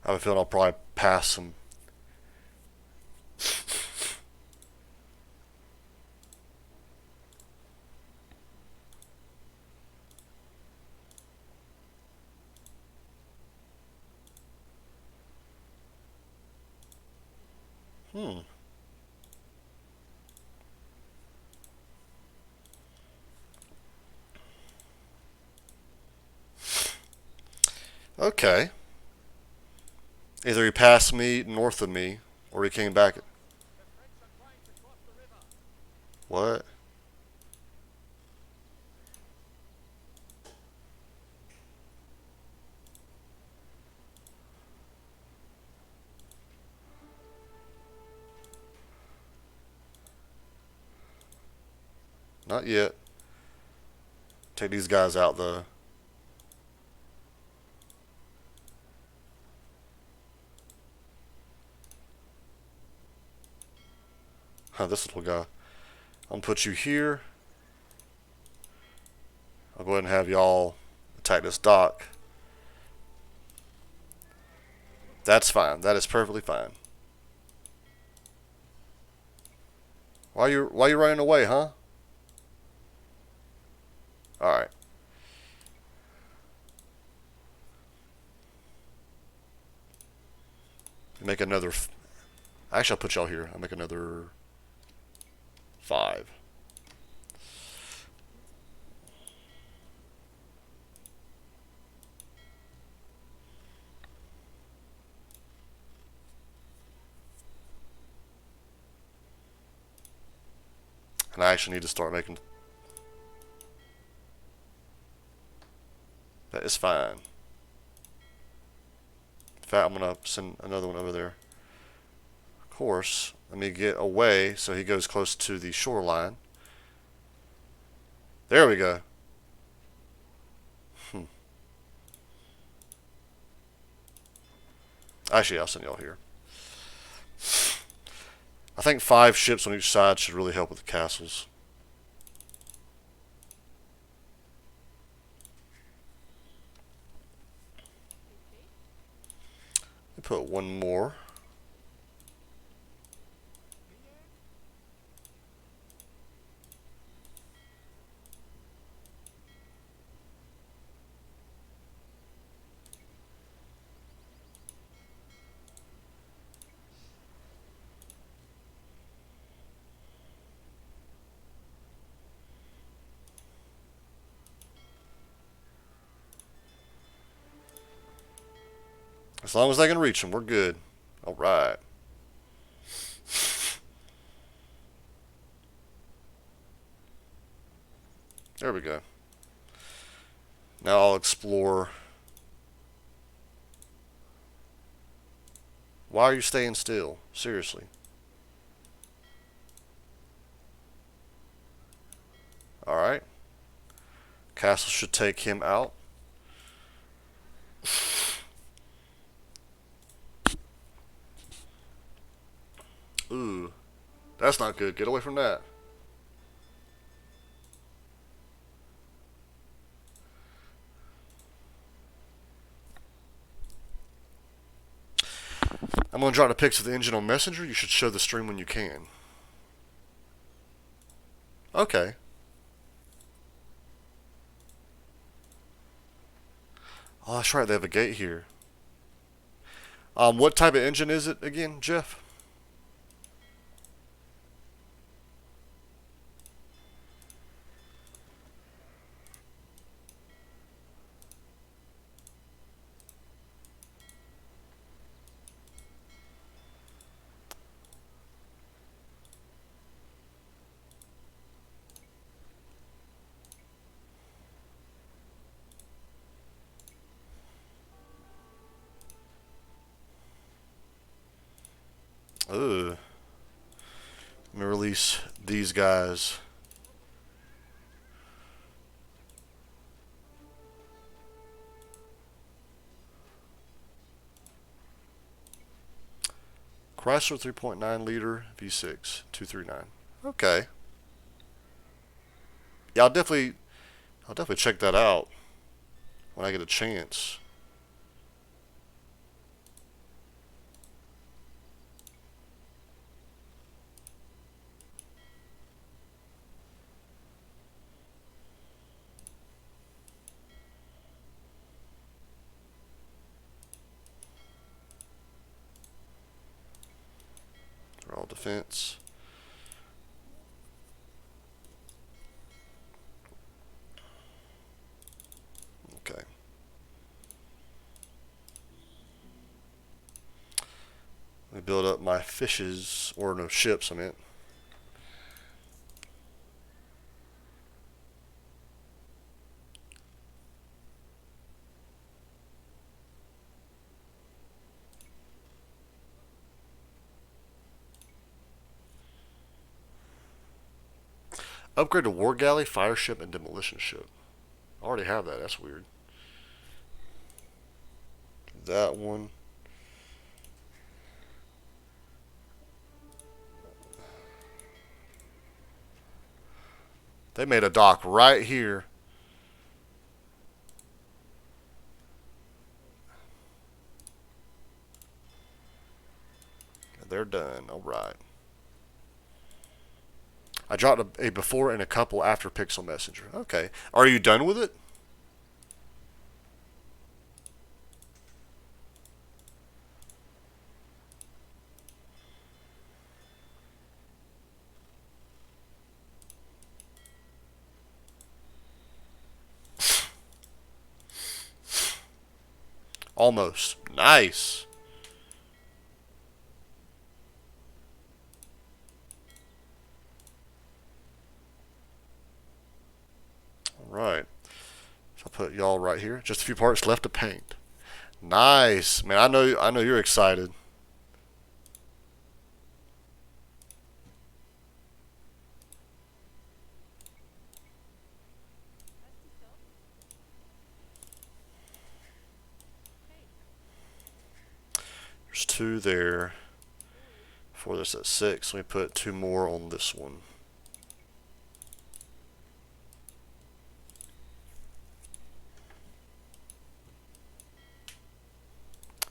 I have a feeling I'll probably pass some. Hmm. Okay. Either he passed me north of me, or he came back. What? Not yet. Take these guys out though. Huh, this little guy. I'm gonna put you here. I'll go ahead and have y'all attack this dock. That's fine. That is perfectly fine. Why you running away, huh? Alright. Make another. Actually, I'll put y'all here. I'll make another 5. And I actually need to start making. That is fine. In fact, I'm going to send another one over there. Of course, let me get away so he goes close to the shoreline. There we go. Actually, I'll send y'all here. I think 5 ships on each side should really help with the castles. Put one more. As long as they can reach them, we're good. All right. There we go. Now I'll explore. Why are you staying still? Seriously. Alright. Castle should take him out. Ooh. That's not good. Get away from that. I'm going to drop the pics of the engine on Messenger. You should show the stream when you can. Okay. Oh, that's right. They have a gate here. What type of engine is it again, Jeff? Ugh. Let me release these guys. Chrysler 3.9 liter V6 239. Okay. Yeah, I'll definitely check that out when I get a chance. They're all defense. Okay. Let me build up my fishes, or no, ships, I meant. Upgrade to War Galley, Fire Ship, and Demolition Ship. I already have that. That's weird. That one. They made a dock right here. They're done. All right. I dropped a before and a couple after Pixel Messenger. Okay. Are you done with it? Almost. Nice. All right. So I'll put y'all right here. Just a few parts left to paint. Nice. Man, I know you're excited. There's two there. For this at 6, let me put 2 more on this one.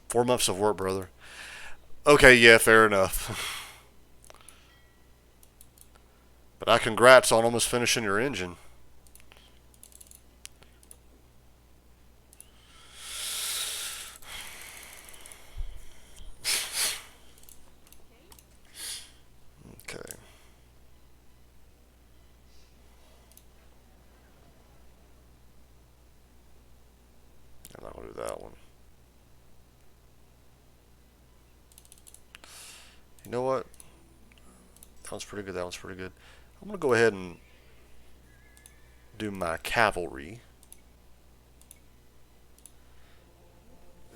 Four months of work, brother. Okay, yeah, fair enough. But I congrats on almost finishing your engine. Okay. I'm not going to do that one. You know what? That one's pretty good. That one's pretty good. I'm going to go ahead and do my cavalry.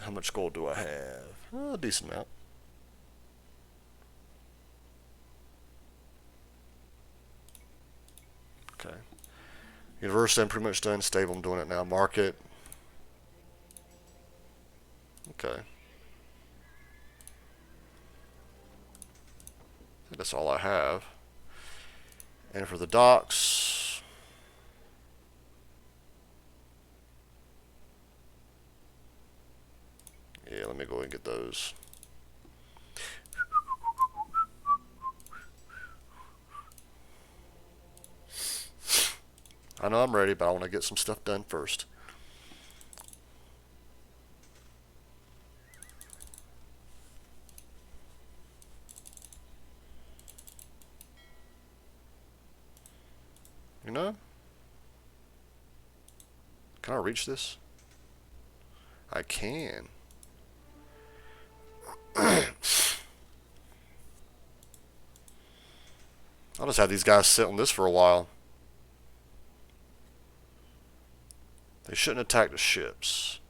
How much gold do I have? Oh, a decent amount. Okay. University, I'm pretty much done. Stable, I'm doing it now. Market. Okay. I think that's all I have. And for the docks, yeah, let me go and get those. I know I'm ready, but I want to get some stuff done first. You know? Can I reach this? I can. I'll just have these guys sit on this for a while. They shouldn't attack the ships.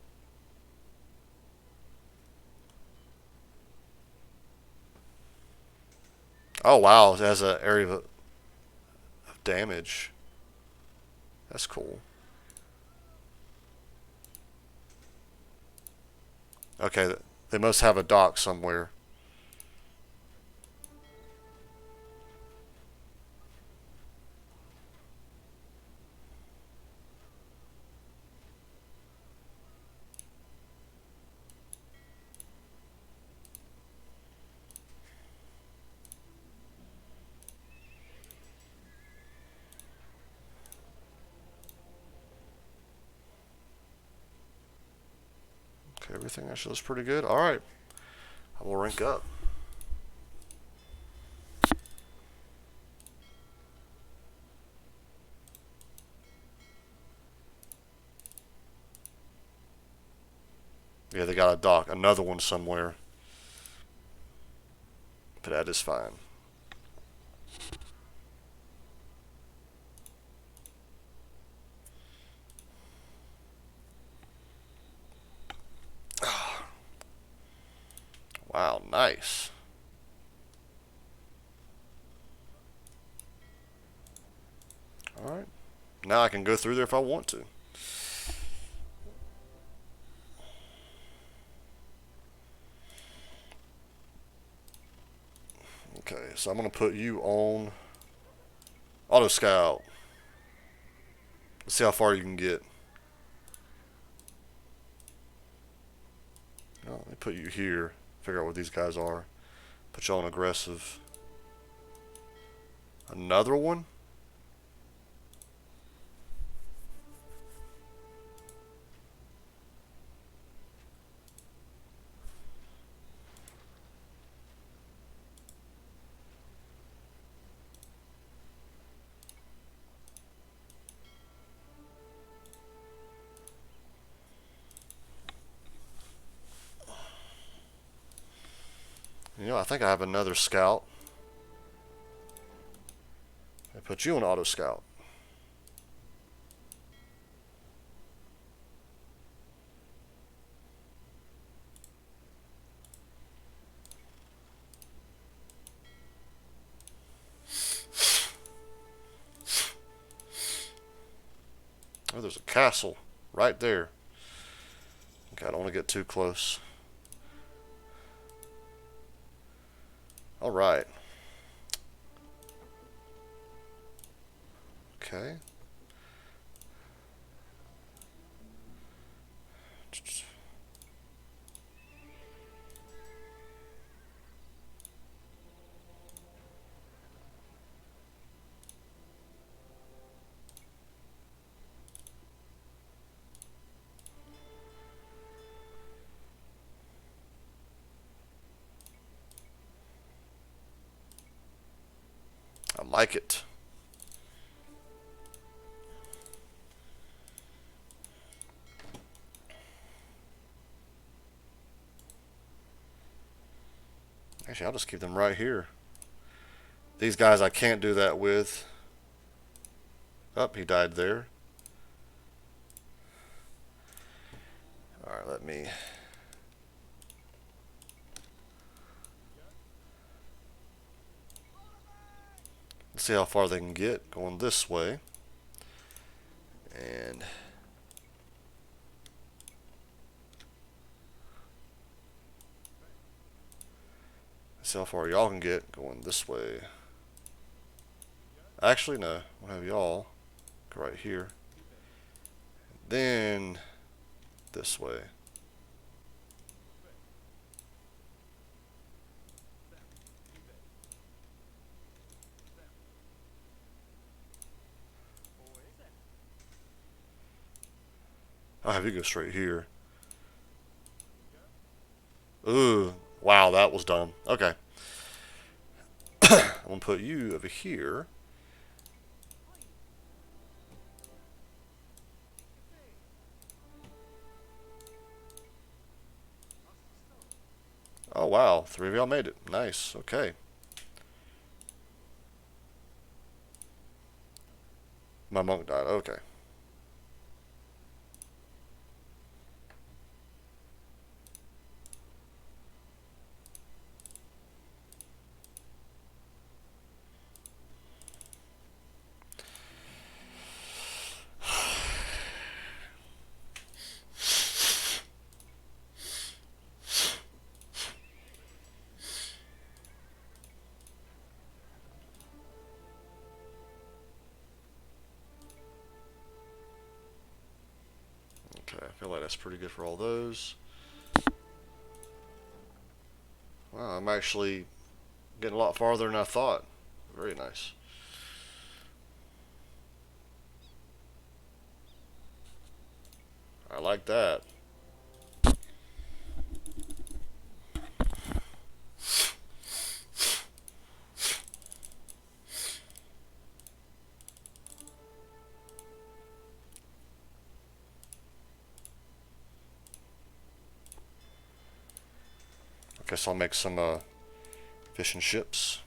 Oh wow, it has an area of damage. That's cool. Okay, they must have a dock somewhere. Okay, everything actually looks pretty good. Alright, I will rank up. Yeah, they got a dock, another one somewhere. But that is fine. Wow, nice. Alright. Now I can go through there if I want to. Okay, so I'm going to put you on Auto Scout. Let's see how far you can get. Oh, let me put you here. Figure out what these guys are. Put you on aggressive. Another one? You know, I think I have another scout. I put you on auto scout. Oh, there's a castle right there. Okay, I don't want to get too close. All right. Okay. I like it. Actually, I'll just keep them right here. These guys I can't do that with. Oh, he died there. Alright, let's see how far they can get going this way. And see how far y'all can get going this way. Actually, no. We'll have y'all go right here. Then this way. I'll have you go straight here. Ooh, wow, that was dumb. Okay. I'm going to put you over here. Oh, wow. 3 of y'all made it. Nice. Okay. My monk died. Okay. Okay, I feel like that's pretty good for all those. Wow, I'm actually getting a lot farther than I thought. Very nice. I like that. I guess I'll make some fishing ships.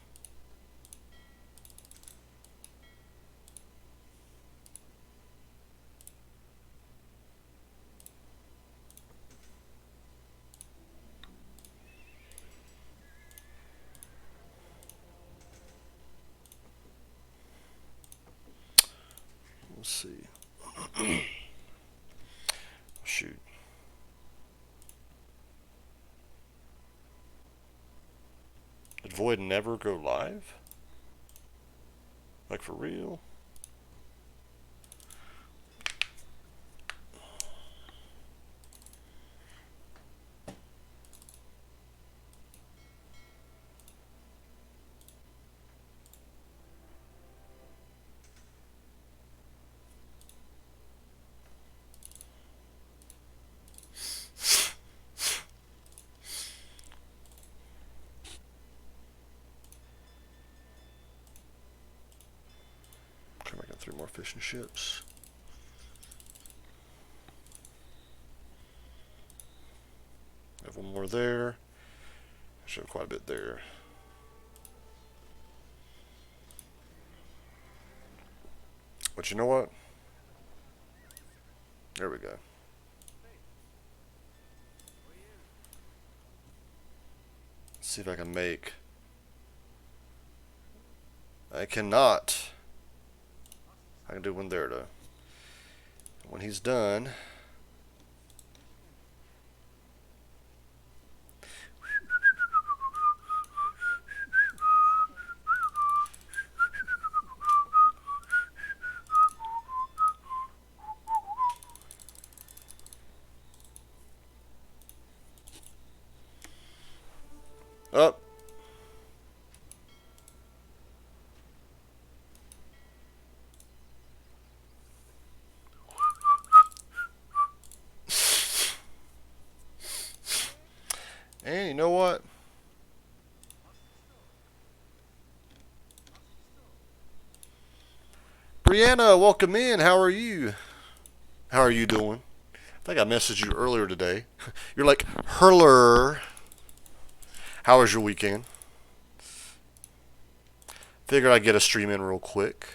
Let's see. Shoot. Did Void never go live? Like for real? Okay, I got 3 more fishing ships. Have 1 more there. Show quite a bit there. But you know what? There we go. Let's see if I can make. I cannot. I can do one there though. When he's done. Up. And you know what? Brianna, welcome in. How are you? How are you doing? I think I messaged you earlier today. You're like, Hurler. How was your weekend? Figured I'd get a stream in real quick.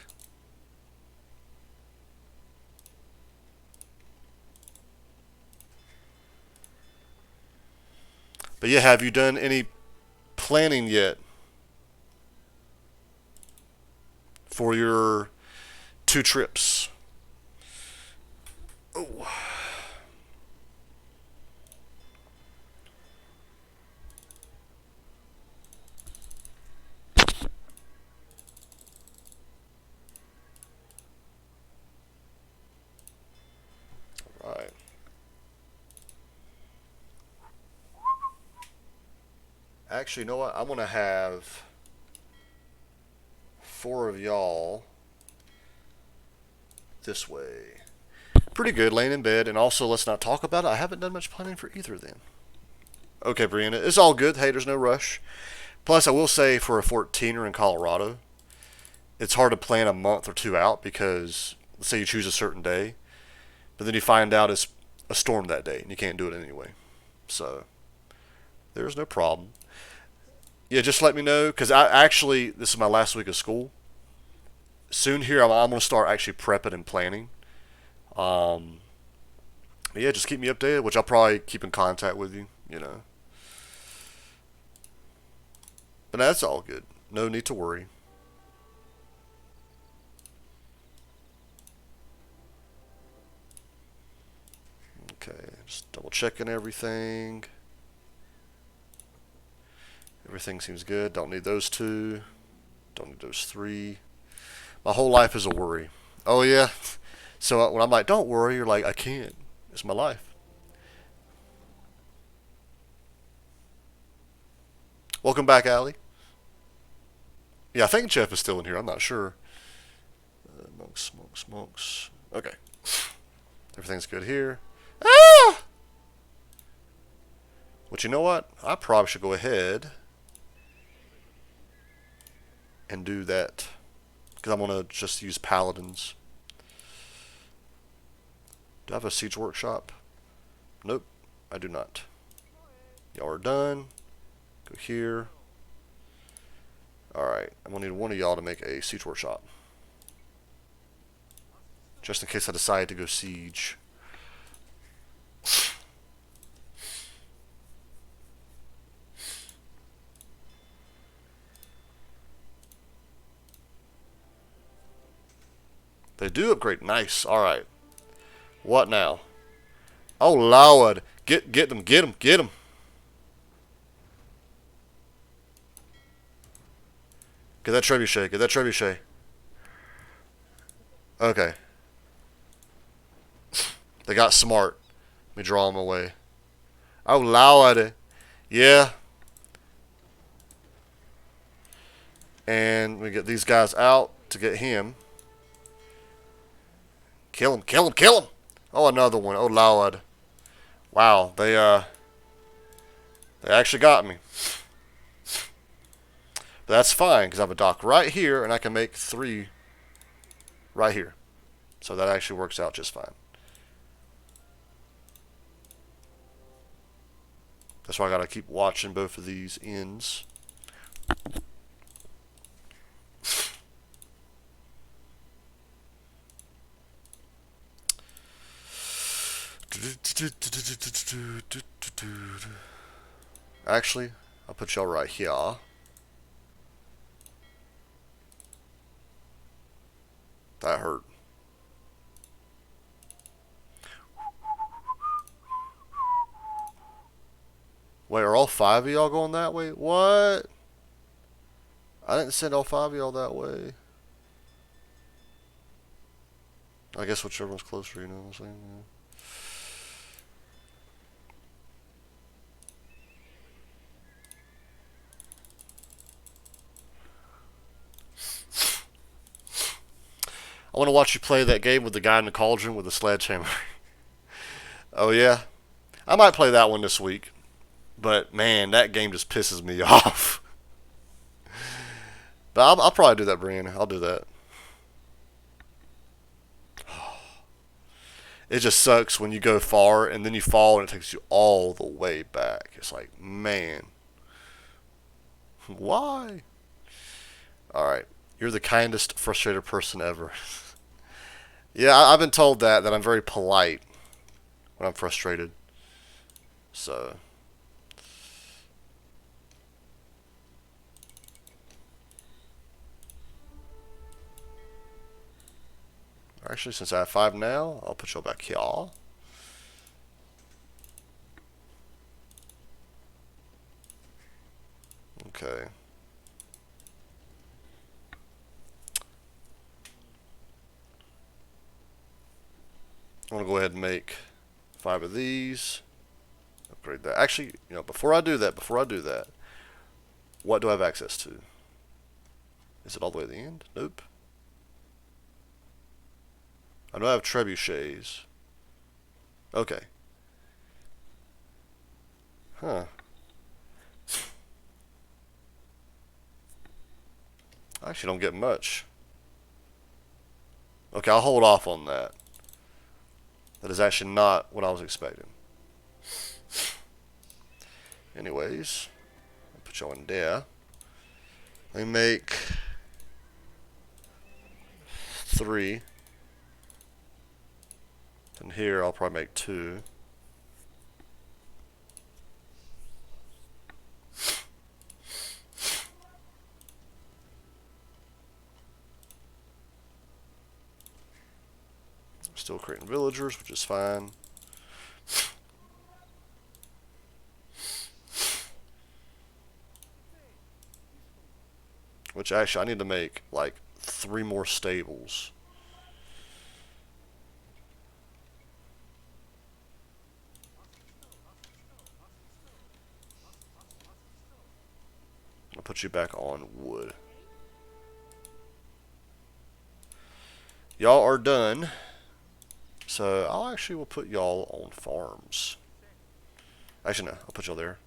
But yeah, have you done any planning yet for your 2 trips? Oh. All right. Actually, you know what? I'm going to have 4 of y'all this way. Pretty good, laying in bed. And also, let's not talk about it. I haven't done much planning for either of them. Okay, Brianna. It's all good. Hey, there's no rush. Plus, I will say for a 14er in Colorado, it's hard to plan a month or 2 out because, let's say you choose a certain day, but then you find out it's a storm that day and you can't do it anyway. So, there's no problem. Yeah, just let me know because this is my last week of school. Soon here, I'm going to start actually prepping and planning. Yeah, just keep me updated, which I'll probably keep in contact with you, you know. But that's all good. No need to worry. Okay, just double checking everything. Everything seems good. Don't need those 2. Don't need those 3. My whole life is a worry. Oh, yeah. So when I'm like, don't worry, you're like, I can't. It's my life. Welcome back, Allie. Yeah, I think Jeff is still in here. I'm not sure. Monks. Okay. Everything's good here. Ah! But you know what? I probably should go ahead and do that. Because I'm going to just use paladins. Do I have a siege workshop? Nope, I do not. Y'all are done. Go here. Alright, I'm going to need one of y'all to make a siege workshop. Just in case I decide to go siege. They do upgrade. Nice. Alright. What now? Oh, Lord. Get them. Get them. Get that trebuchet. Okay. They got smart. Let me draw them away. Oh, Lord. Yeah. And we get these guys out to get him. Kill him. Oh, another one. Oh, Lord. Wow, they actually got me. But that's fine, because I have a dock right here, and I can make 3 right here. So that actually works out just fine. That's why I gotta keep watching both of these ends. Actually, I'll put y'all right here. That hurt. Wait, are all 5 of y'all going that way? What? I didn't send all 5 of y'all that way. I guess whichever one's closer, you know what I'm saying? Yeah. I want to watch you play that game with the guy in the cauldron with the sledgehammer. Oh, yeah? I might play that one this week. But, man, that game just pisses me off. But I'll probably do that, Brian. I'll do that. It just sucks when you go far and then you fall and it takes you all the way back. It's like, man. Why? Alright. You're the kindest, frustrated person ever. Yeah, I've been told that I'm very polite when I'm frustrated. So. Actually, since I have 5 now, I'll put y'all back here. Okay. I'm going to go ahead and make 5 of these. Upgrade that. Actually, before I do that, what do I have access to? Is it all the way to the end? Nope. I know I have trebuchets. Okay. Huh. I actually don't get much. Okay, I'll hold off on that. That is actually not what I was expecting. Anyways, I'll put y'all in there. Let me make 3. And here I'll probably make 2. Still creating villagers, which is fine. Which actually I need to make like 3 more stables. I'll put you back on wood. Y'all are done. So I'll actually will put y'all on farms. Actually, no, I'll put y'all there.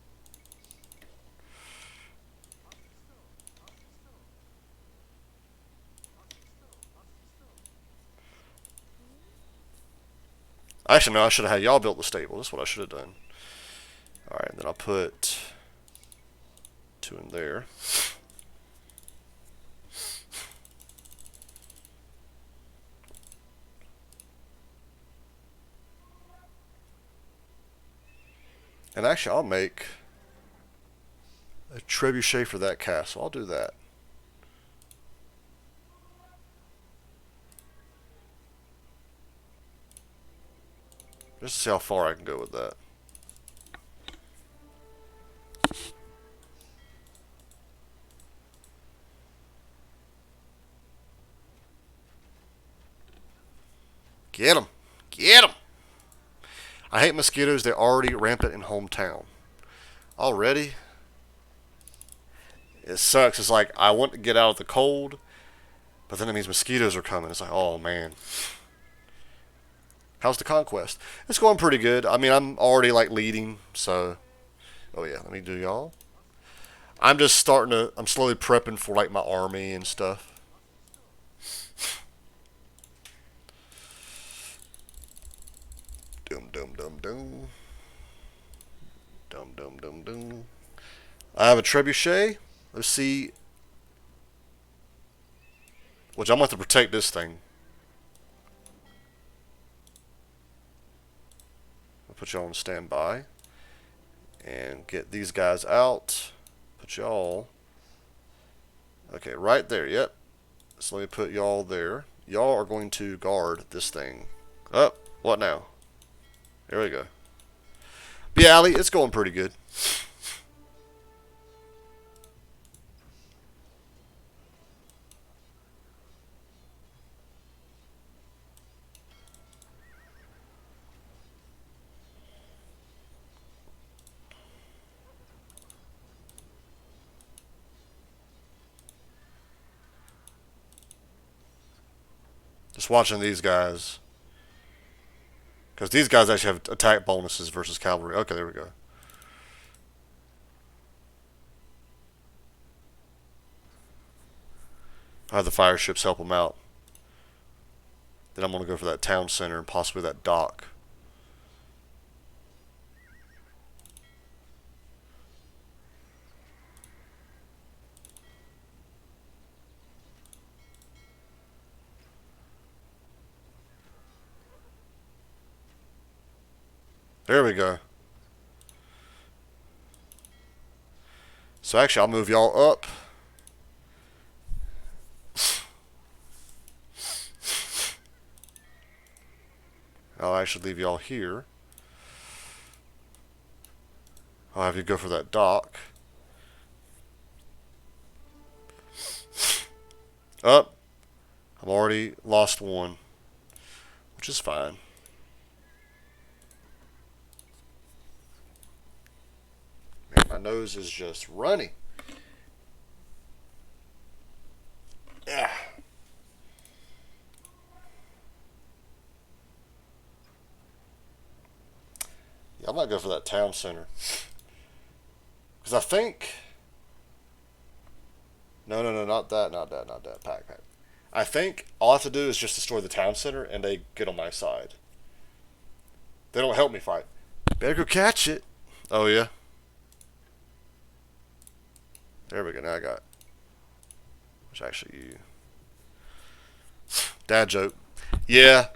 Actually, no, I should have had y'all build the stable. That's what I should have done. Alright, then I'll put 2 in there. And actually, I'll make a trebuchet for that castle. I'll do that. Just to see how far I can go with that. Get them. Get them. I hate mosquitoes. They're already rampant in hometown. Already? It sucks. It's like I want to get out of the cold, but then it means mosquitoes are coming. It's like, oh man. How's the conquest? It's going pretty good. I mean, I'm already like leading, so. Oh yeah, let me do y'all. I'm just starting to. I'm slowly prepping for like my army and stuff. Dum dum dum dum. Dum dum dum I have a trebuchet. Let's see. Which I'm going to have to protect this thing. I'll put y'all on standby. And get these guys out. Put y'all. Okay, right there. Yep. So let me put y'all there. Y'all are going to guard this thing. Oh, what now? There we go. But yeah, Allie, it's going pretty good. Just watching these guys. Because these guys actually have attack bonuses versus cavalry. Okay, there we go. I have the fire ships help them out. Then I'm going to go for that town center and possibly that dock. There we go. So actually, I'll move y'all up. I'll actually leave y'all here. I'll have you go for that dock. Up. I've already lost one, which is fine. Man, my nose is just running. Yeah. I might go for that town center. Because I think... No, not that. Pack. I think all I have to do is just destroy the town center and they get on my side. They don't help me fight. Better go catch it. Oh, yeah? There we go. Now I got... Which actually you... Dad joke. Yeah.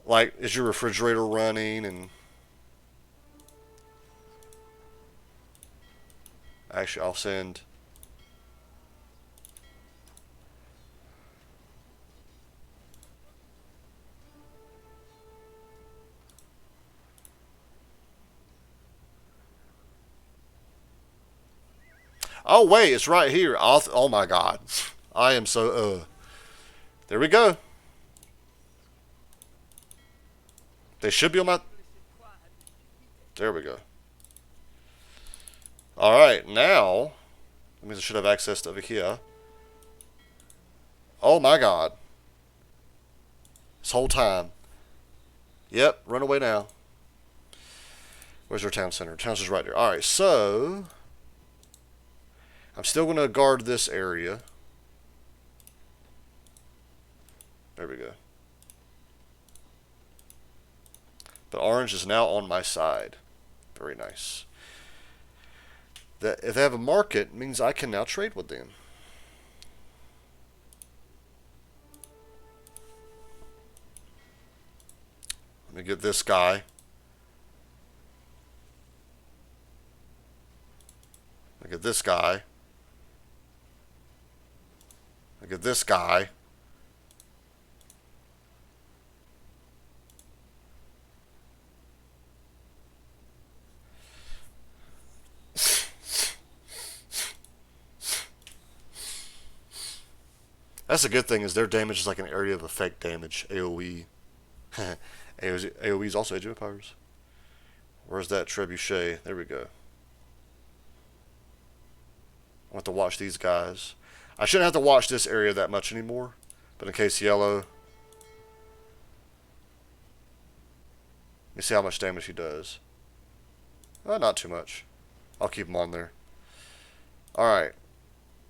Like, is your refrigerator running and... Actually, I'll send... Oh, wait, it's right here. Oh, my God. I am so, There we go. They should be on my... There we go. Alright, now... That means I should have access to over here. Oh, my God. This whole time. Yep, run away now. Where's our town center? Town center's right there. Alright, so... I'm still going to guard this area. There we go. But orange is now on my side. Very nice. That if they have a market, it means I can now trade with them. Let me get this guy. Let me get this guy. Let me get this guy. That's a good thing, is their damage is like an area of effect damage. AoE. AoE is also Age of Empires. Where's that trebuchet? There we go. I want to watch these guys. I shouldn't have to watch this area that much anymore. But in case yellow... Let me see how much damage he does. Not too much. I'll keep him on there. Alright.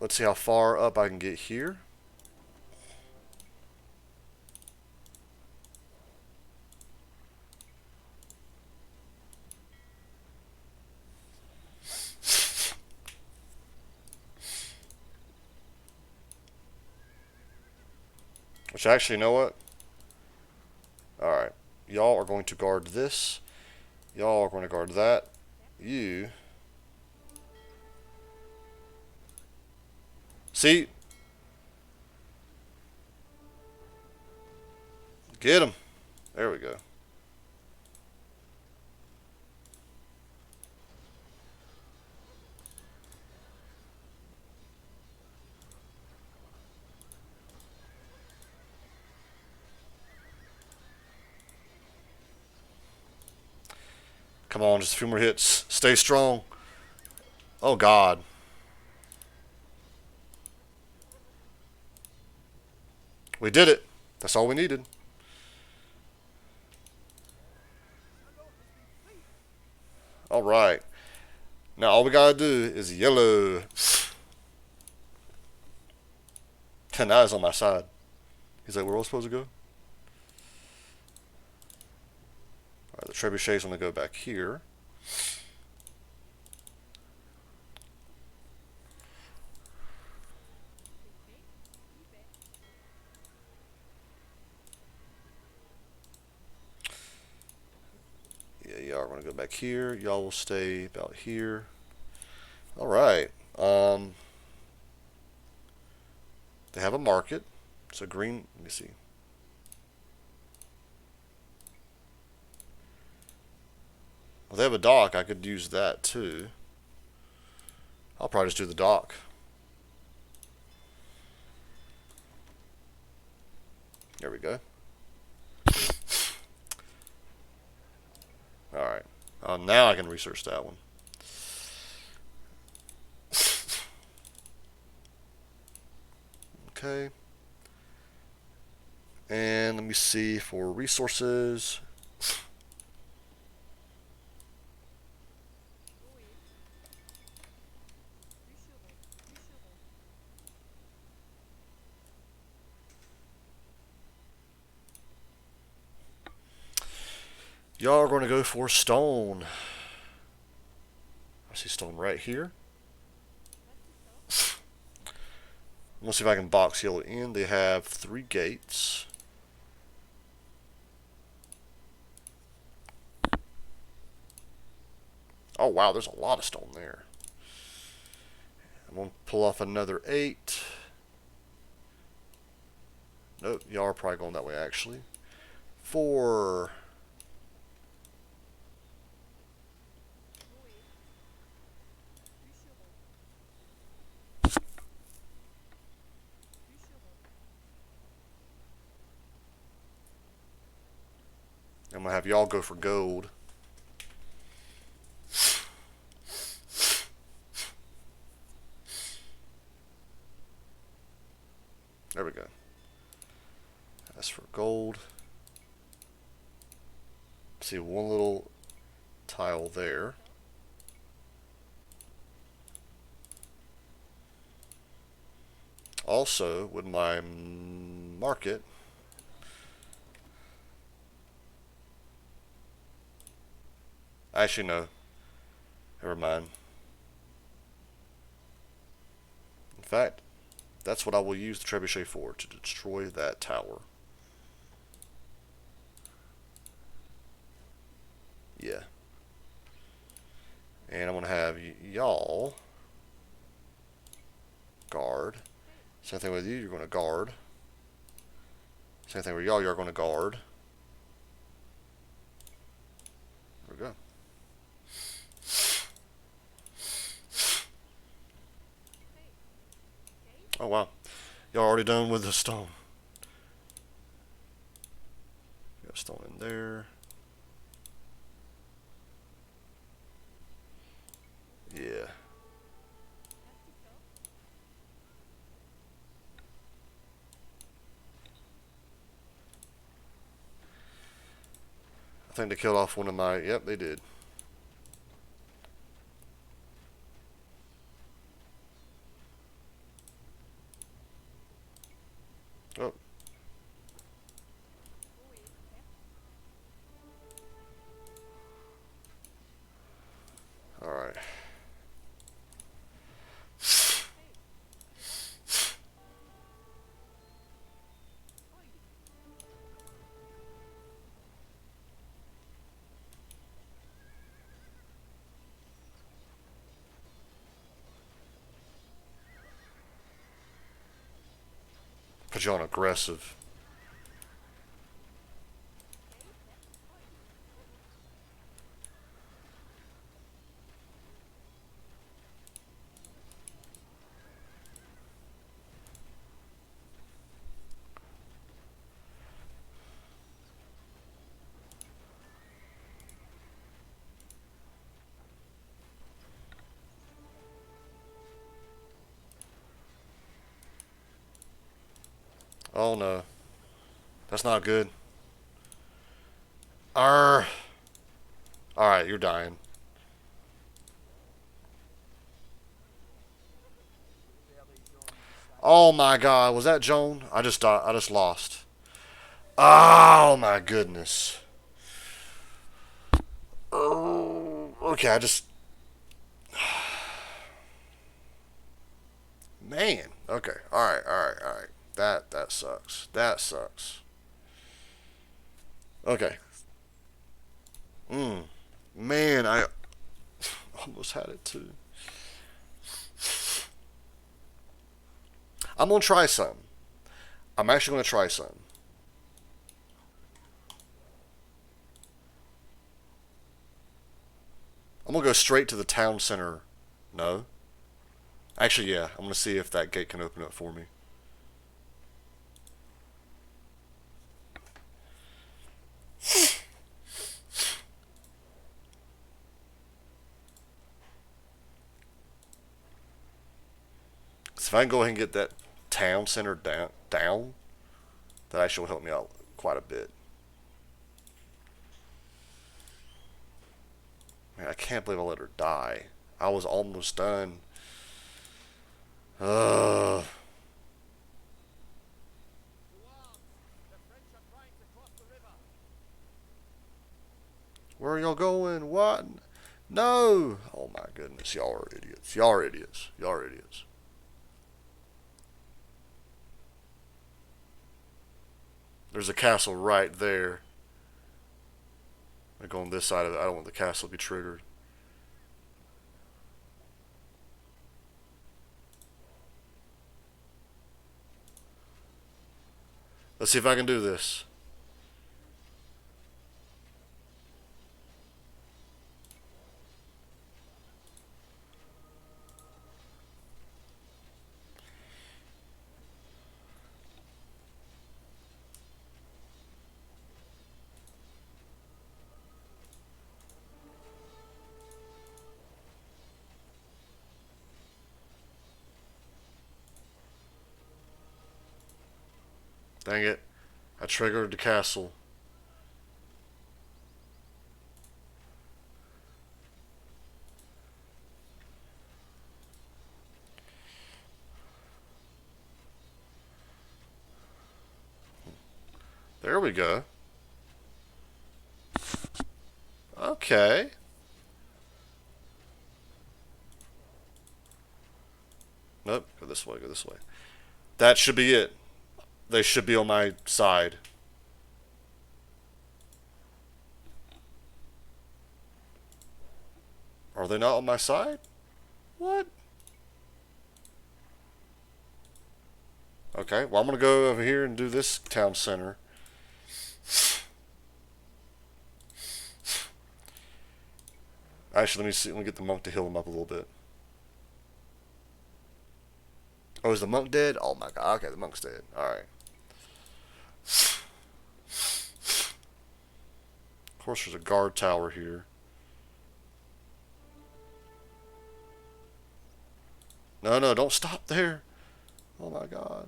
Let's see how far up I can get here. Which actually, you know what? Alright. Y'all are going to guard this. Y'all are going to guard that. You. See? Get him. There we go. Come on, just a few more hits. Stay strong. Oh, God. We did it. That's all we needed. All right. Now all we gotta do is yellow. And now he's on my side. He's like, where are we supposed to go? Alright, the trebuchet's gonna go back here. Yeah, y'all are gonna go back here. Y'all will stay about here. Alright. They have a market. So green, let me see. Well, they have a dock. I could use that too. I'll probably just do the dock. There we go. Alright. Now I can research that one. Okay. And let me see for resources. Y'all are going to go for stone. I see stone right here. I'm going to see if I can box yellow in. They have 3 gates. Oh, wow, there's a lot of stone there. I'm going to pull off another 8. Nope, y'all are probably going that way, actually. 4. I'm going to have y'all go for gold. There we go. That's for gold. See one little tile there. Also, with my market, actually no, never mind. In fact, that's what I will use the trebuchet for, to destroy that tower. Yeah. And I'm going to have y'all guard. Same thing with you, you're going to guard. Same thing with y'all, you're going to guard. There we go. Oh wow. Y'all already done with the stone. Got stone in there. Yeah. I think they killed off one of my... Yep, they did. Oh. Alright. Put you on aggressive. Oh no. That's not good. Arr. Alright, you're dying. Oh my god, was that Joan? I just died. I just lost. Oh my goodness. Oh, okay, I just. Man. Okay. Alright, alright, alright. That sucks. That sucks. Okay. Man, I almost had it too. I'm gonna try some. I'm actually gonna try some. I'm gonna go straight to the town center. No. Actually, yeah. I'm gonna see if that gate can open up for me. So if I can go ahead and get that town center down, that actually will help me out quite a bit. Man, I can't believe I let her die. I was almost done. Ugh. Where are y'all going? What? No! Oh my goodness, y'all are idiots. Y'all are idiots. Y'all are idiots. There's a castle right there. I go on this side of it. I don't want the castle to be triggered. Let's see if I can do this. Dang it. I triggered the castle. There we go. Okay. Nope. Go this way. Go this way. That should be it. They should be on my side. Are they not on my side? What? Okay, well, I'm going to go over here and do this town center. Actually, let me see. Let me get the monk to heal him up a little bit. Oh, is the monk dead? Oh my god. Okay, the monk's dead. Alright. Of course, there's a guard tower here. No, no, don't stop there. Oh my god.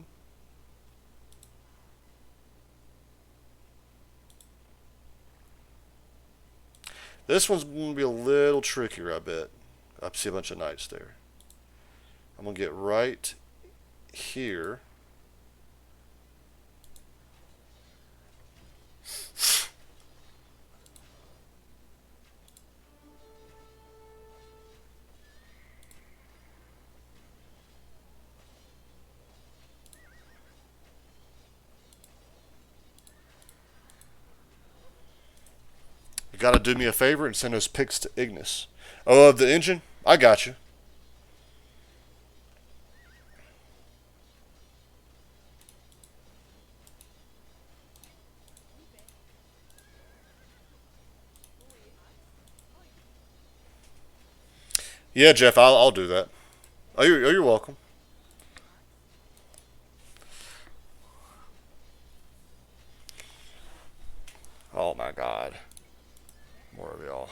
This one's going to be a little trickier, I bet. I see a bunch of knights there. I'm going to get right here. You got to do me a favor and send those pics to Ignis. Oh, of the engine? I got you. Yeah, Jeff, I'll do that. You're welcome. Oh my God, more of y'all.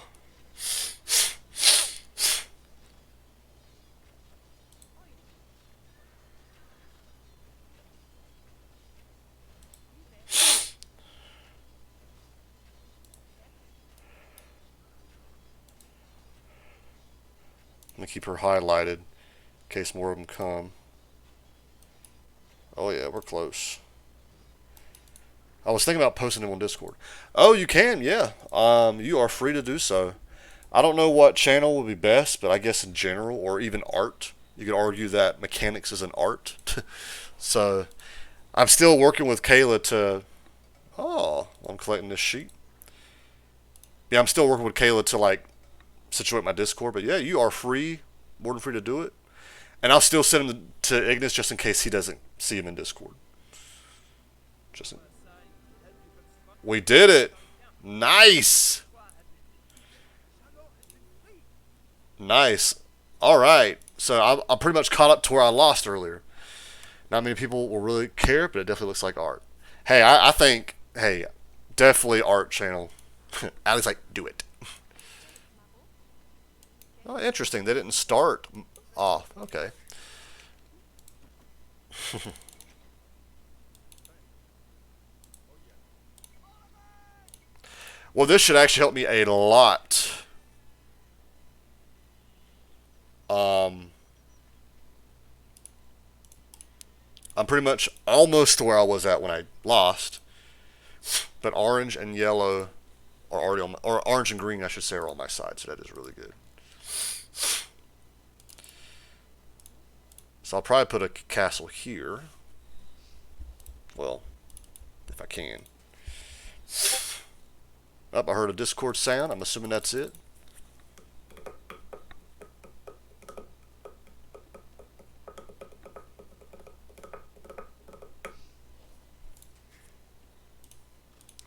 I'm gonna keep her highlighted in case more of them come. Oh yeah, we're close. I was thinking about posting them on Discord. Oh, you can, yeah. You are free to do so. I don't know what channel would be best, but I guess in general, or even art, you could argue that mechanics is an art. So I'm still working with Kayla to. Oh, I'm collecting this sheet. Yeah, I'm still working with Kayla to like situate my Discord. But yeah, you are free, more than free to do it. And I'll still send him to Ignis just in case he doesn't see him in Discord. Just in, we did it. Nice. Nice. All right. So I'm pretty much caught up to where I lost earlier. Not many people will really care, but it definitely looks like art. Hey, I think, hey, definitely art channel. Allie's like, do it. Oh, interesting. They didn't start off. Okay. Well, this should actually help me a lot. Um, I'm pretty much almost to where I was at when I lost, but orange and yellow are already on my, or orange and green, I should say, are on my side, so that is really good. So I'll probably put a castle here. Well, if I can. Up, I heard a Discord sound. I'm assuming that's it.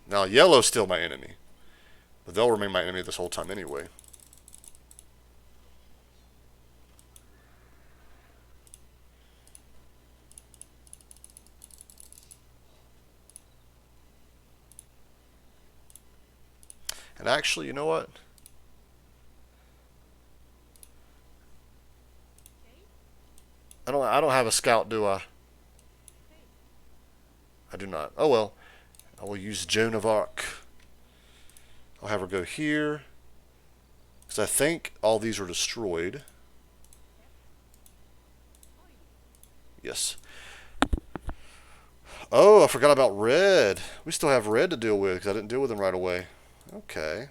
Now, yellow's still my enemy, but they'll remain my enemy this whole time anyway. And actually, you know what? I don't have a scout, do I? I do not. Oh well. I will use Joan of Arc. I'll have her go here. Because I think all these are destroyed. Yes. Oh, I forgot about red. We still have red to deal with because I didn't deal with them right away. Okay.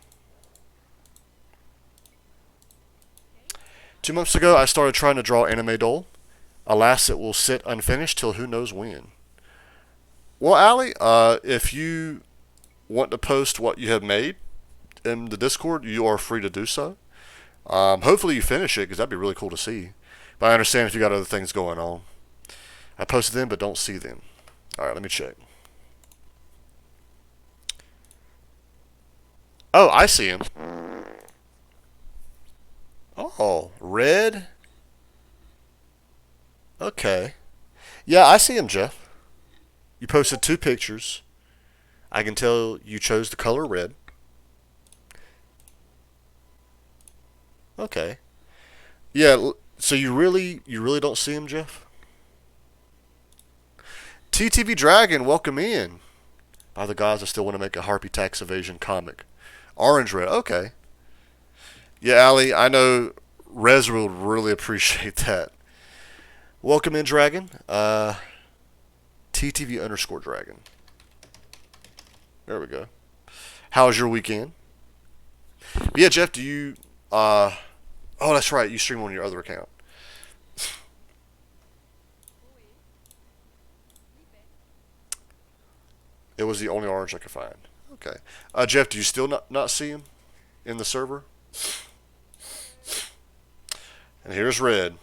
2 months ago, I started trying to draw Anime Doll. Alas, it will sit unfinished till who knows when. Well, Allie, if you want to post what you have made in the Discord, you are free to do so. Hopefully you finish it because that'd be really cool to see. But I understand if you got other things going on. I posted them but don't see them. All right, let me check. Oh, I see him. Oh, red. Okay. Yeah, I see him, Jeff. You posted 2 pictures. I can tell you chose the color red. Okay. Yeah. So you really don't see him, Jeff? TTV Dragon, welcome in. By the gods, I still want to make a Harpy tax evasion comic. Orange red. Okay. Yeah, Allie, I know Rez would really appreciate that. Welcome in, Dragon. TTV underscore Dragon. There we go. How's your weekend? Yeah, Jeff, do you. Oh, that's right. You stream on your other account. It was the only orange I could find. Okay. Jeff, do you still not see him in the server? And here's red.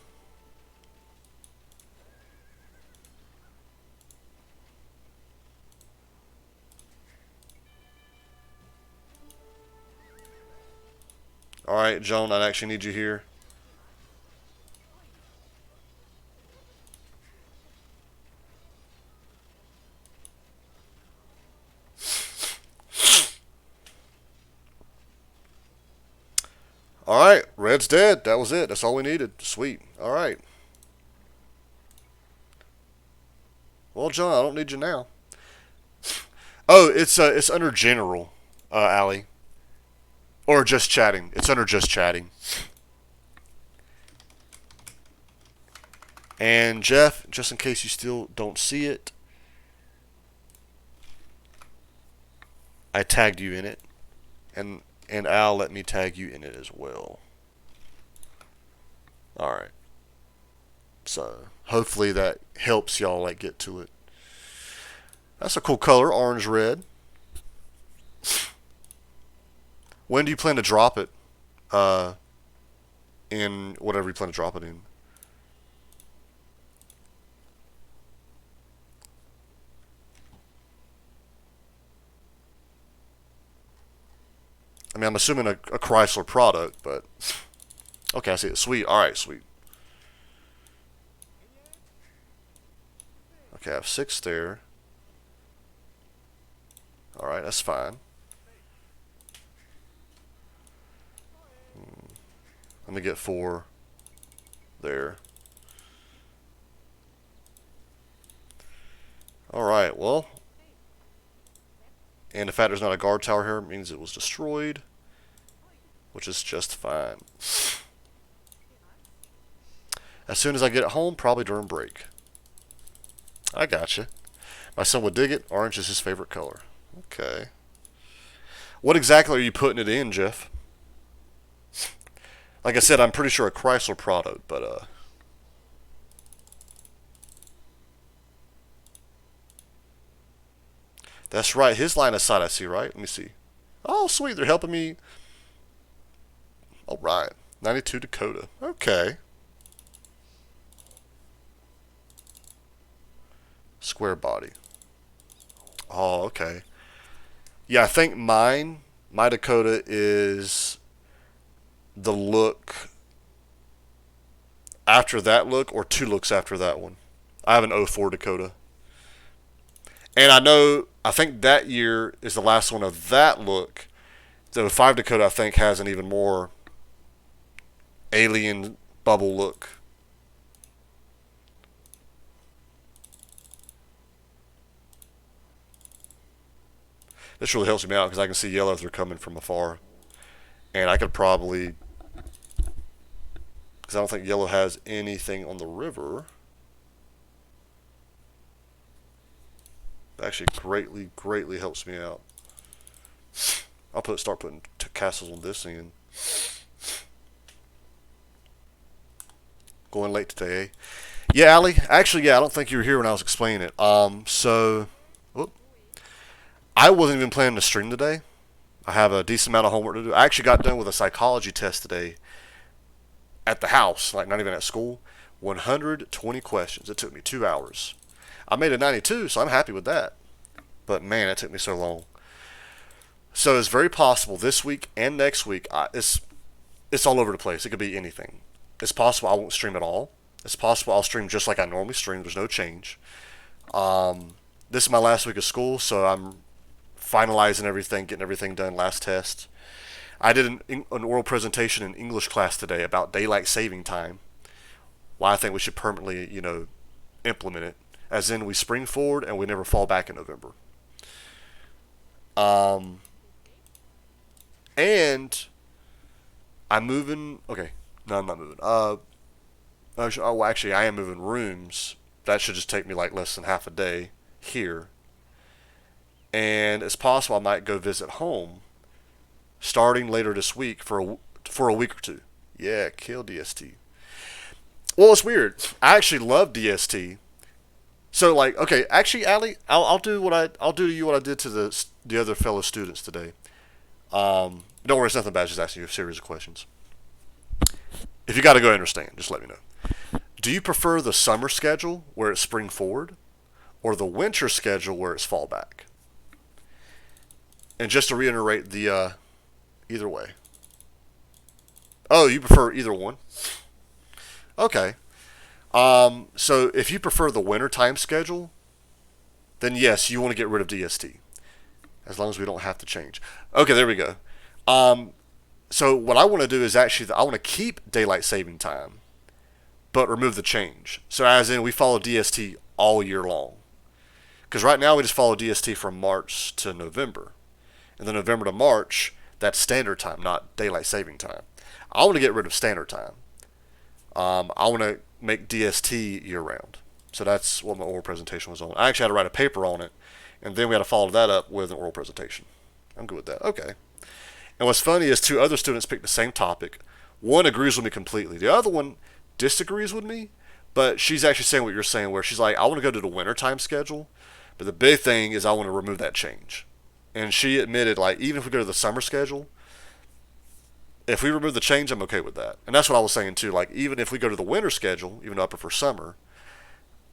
All right, Joan, I actually need you here. All right, red's dead. That was it. That's all we needed. Sweet. All right. Well, John, I don't need you now. Oh, it's under general, Allie, or just chatting. It's under just chatting. And Jeff, just in case you still don't see it, I tagged you in it, and Al let me tag you in it as well. All right. So hopefully that helps y'all like get to it. That's a cool color, orange red. When do you plan to drop it? In whatever you plan to drop it in. I mean, I'm assuming a Chrysler product, but okay, I see it. Sweet. All right, sweet. Okay, I have 6 there. All right, that's fine. Let me get 4 there. All right, well, and the fact there's not a guard tower here means it was destroyed, which is just fine. As soon as I get it home, probably during break. I gotcha. My son would dig it. Orange is his favorite color. Okay. What exactly are you putting it in, Jeff? Like I said, I'm pretty sure a Chrysler product, but that's right. His line of sight, I see, right? Let me see. Oh, sweet. They're helping me. All right. 92 Dakota. Okay. Square body. Oh, okay. Yeah, I think my Dakota is the look after that look or 2 looks after that one. I have an '04 Dakota. And I think that year is the last one of that look. The '05 Dakota, I think, has an even more alien bubble look. This really helps me out because I can see yellow if they're coming from afar. And I could probably, because I don't think yellow has anything on the river. That actually greatly helps me out. I'll start putting castles on this end. Going late today, eh? Yeah, Allie. Actually, yeah, I don't think you were here when I was explaining it. So, whoop. I wasn't even planning to stream today. I have a decent amount of homework to do. I actually got done with a psychology test today at the house, like not even at school. 120 questions. It took me 2 hours. I made a 92, so I'm happy with that. But man, it took me so long. So it's very possible this week and next week. It's all over the place. It could be anything. It's possible I won't stream at all. It's possible I'll stream just like I normally stream. There's no change. This is my last week of school, so I'm finalizing everything, getting everything done. Last test. I did an oral presentation in English class today about daylight saving time. Why I think we should permanently, implement it. As in, we spring forward and we never fall back in November. And I'm moving. Okay, no, I'm not moving. Actually, I am moving rooms. That should just take me like less than half a day here. And it's possible I might go visit home starting later this week for a week or 2. Yeah, kill DST. Well, it's weird. I actually love DST. So like, okay, actually, Allie, I'll do to you what I did to the other fellow students today. Don't worry, it's nothing bad. Just asking you a series of questions. If you got to go understand, just let me know. Do you prefer the summer schedule where it's spring forward, or the winter schedule where it's fall back? And just to reiterate the either way. Oh, you prefer either one? Okay. So if you prefer the winter time schedule, then yes, you want to get rid of DST. As long as we don't have to change. Okay, there we go. So what I want to do is actually I want to keep daylight saving time, but remove the change. So as in we follow DST all year long. Because right now we just follow DST from March to November, and then November to March that's standard time, not daylight saving time. I want to get rid of standard time. I want to make DST year round. So that's what my oral presentation was on. I actually had to write a paper on it, and then we had to follow that up with an oral presentation. I'm good with that. Okay. And what's funny is two other students picked the same topic. One agrees with me completely. The other one disagrees with me, but she's actually saying what you're saying, where she's like, I want to go to the wintertime schedule, but the big thing is I want to remove that change. And she admitted, like, even if we go to the summer schedule, if we remove the change, I'm okay with that. And that's what I was saying too. Like, even if we go to the winter schedule, even though I prefer summer,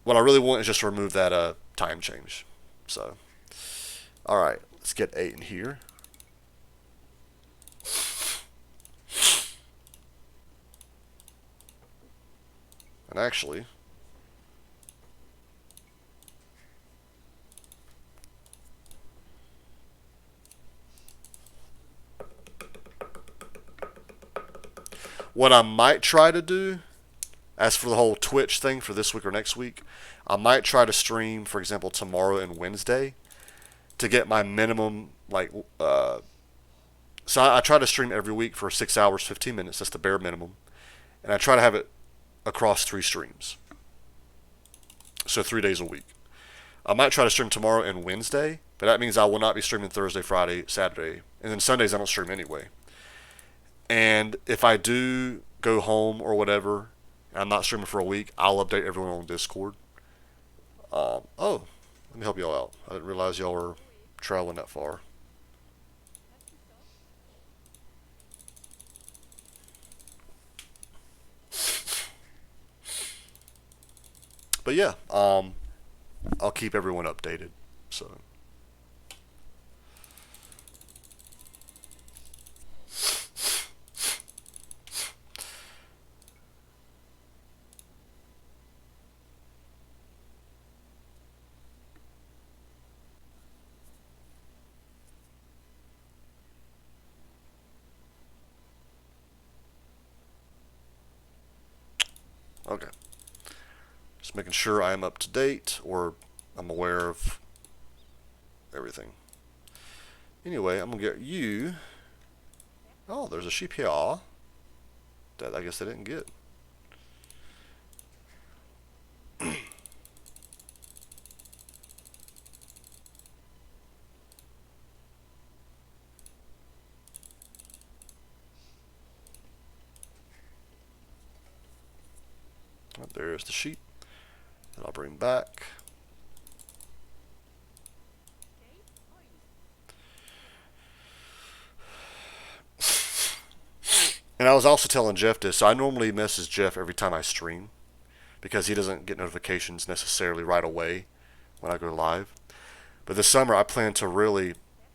what I really want is just to remove that time change. So, all right, let's get 8 in here. And actually, what I might try to do, as for the whole Twitch thing for this week or next week, I might try to stream, for example, tomorrow and Wednesday to get my minimum, like, so I try to stream every week for 6 hours, 15 minutes. That's the bare minimum. And I try to have it across 3 streams. So 3 days a week. I might try to stream tomorrow and Wednesday, but that means I will not be streaming Thursday, Friday, Saturday. And then Sundays I don't stream anyway. And if I do go home or whatever, and I'm not streaming for a week, I'll update everyone on Discord. Oh, let me help y'all out. I didn't realize y'all were traveling that far. But yeah, I'll keep everyone updated. So. Okay. Just making sure I am up to date or I'm aware of everything. Anyway, I'm going to get you. Oh, there's a sheep here. That I guess I didn't get. There's the sheep that I'll bring back. And I was also telling Jeff this, so I normally message Jeff every time I stream because he doesn't get notifications necessarily right away when I go live. But this summer I plan to really,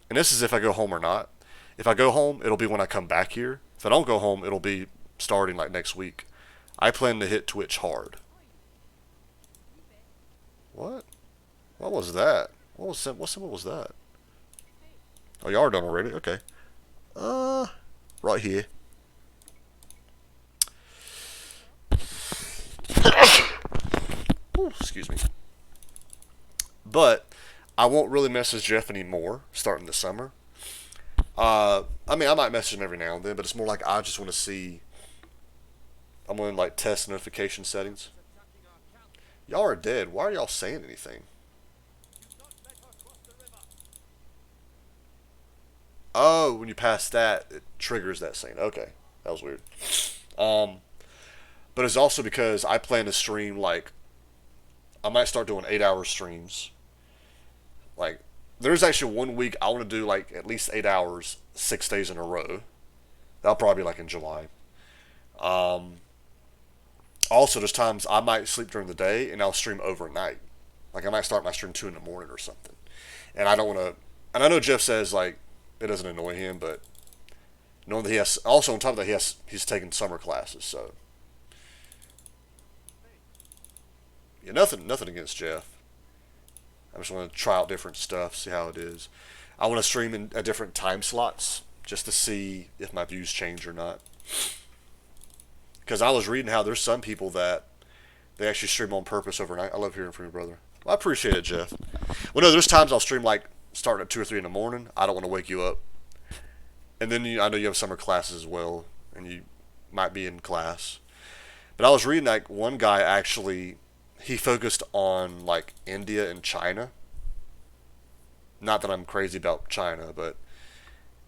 and this is if I go home or not. If I go home, it'll be when I come back here. If I don't go home, it'll be starting like next week. I plan to hit Twitch hard. What? What was that? What symbol was that? Oh, y'all are done already? Okay. Right here. Ooh, excuse me. But I won't really message Jeff anymore starting this summer. I mean, I might message him every now and then, but it's more like I just want to see. I'm going to like test notification settings. Y'all are dead. Why are y'all saying anything? Oh, when you pass that, it triggers that scene. Okay, that was weird. Um, but it's also because I plan to stream like I might start doing 8-hour streams. Like there's actually one week I want to do like at least 8 hours, 6 days in a row. That'll probably be like in July. Um, Also, there's times I might sleep during the day and I'll stream overnight. Like I might start my stream 2 in the morning or something. And I don't want to. And I know Jeff says like it doesn't annoy him, but knowing that he has also on top of that he's taking summer classes, so yeah, nothing against Jeff. I just want to try out different stuff, see how it is. I want to stream in at different time slots just to see if my views change or not. Because I was reading how there's some people that they actually stream on purpose overnight. I love hearing from you, brother. Well, I appreciate it, Jeff. Well, no, there's times I'll stream like starting at 2 or 3 in the morning. I don't want to wake you up. And then I know you have summer classes as well, and you might be in class. But I was reading like one guy actually, he focused on like India and China. Not that I'm crazy about China, but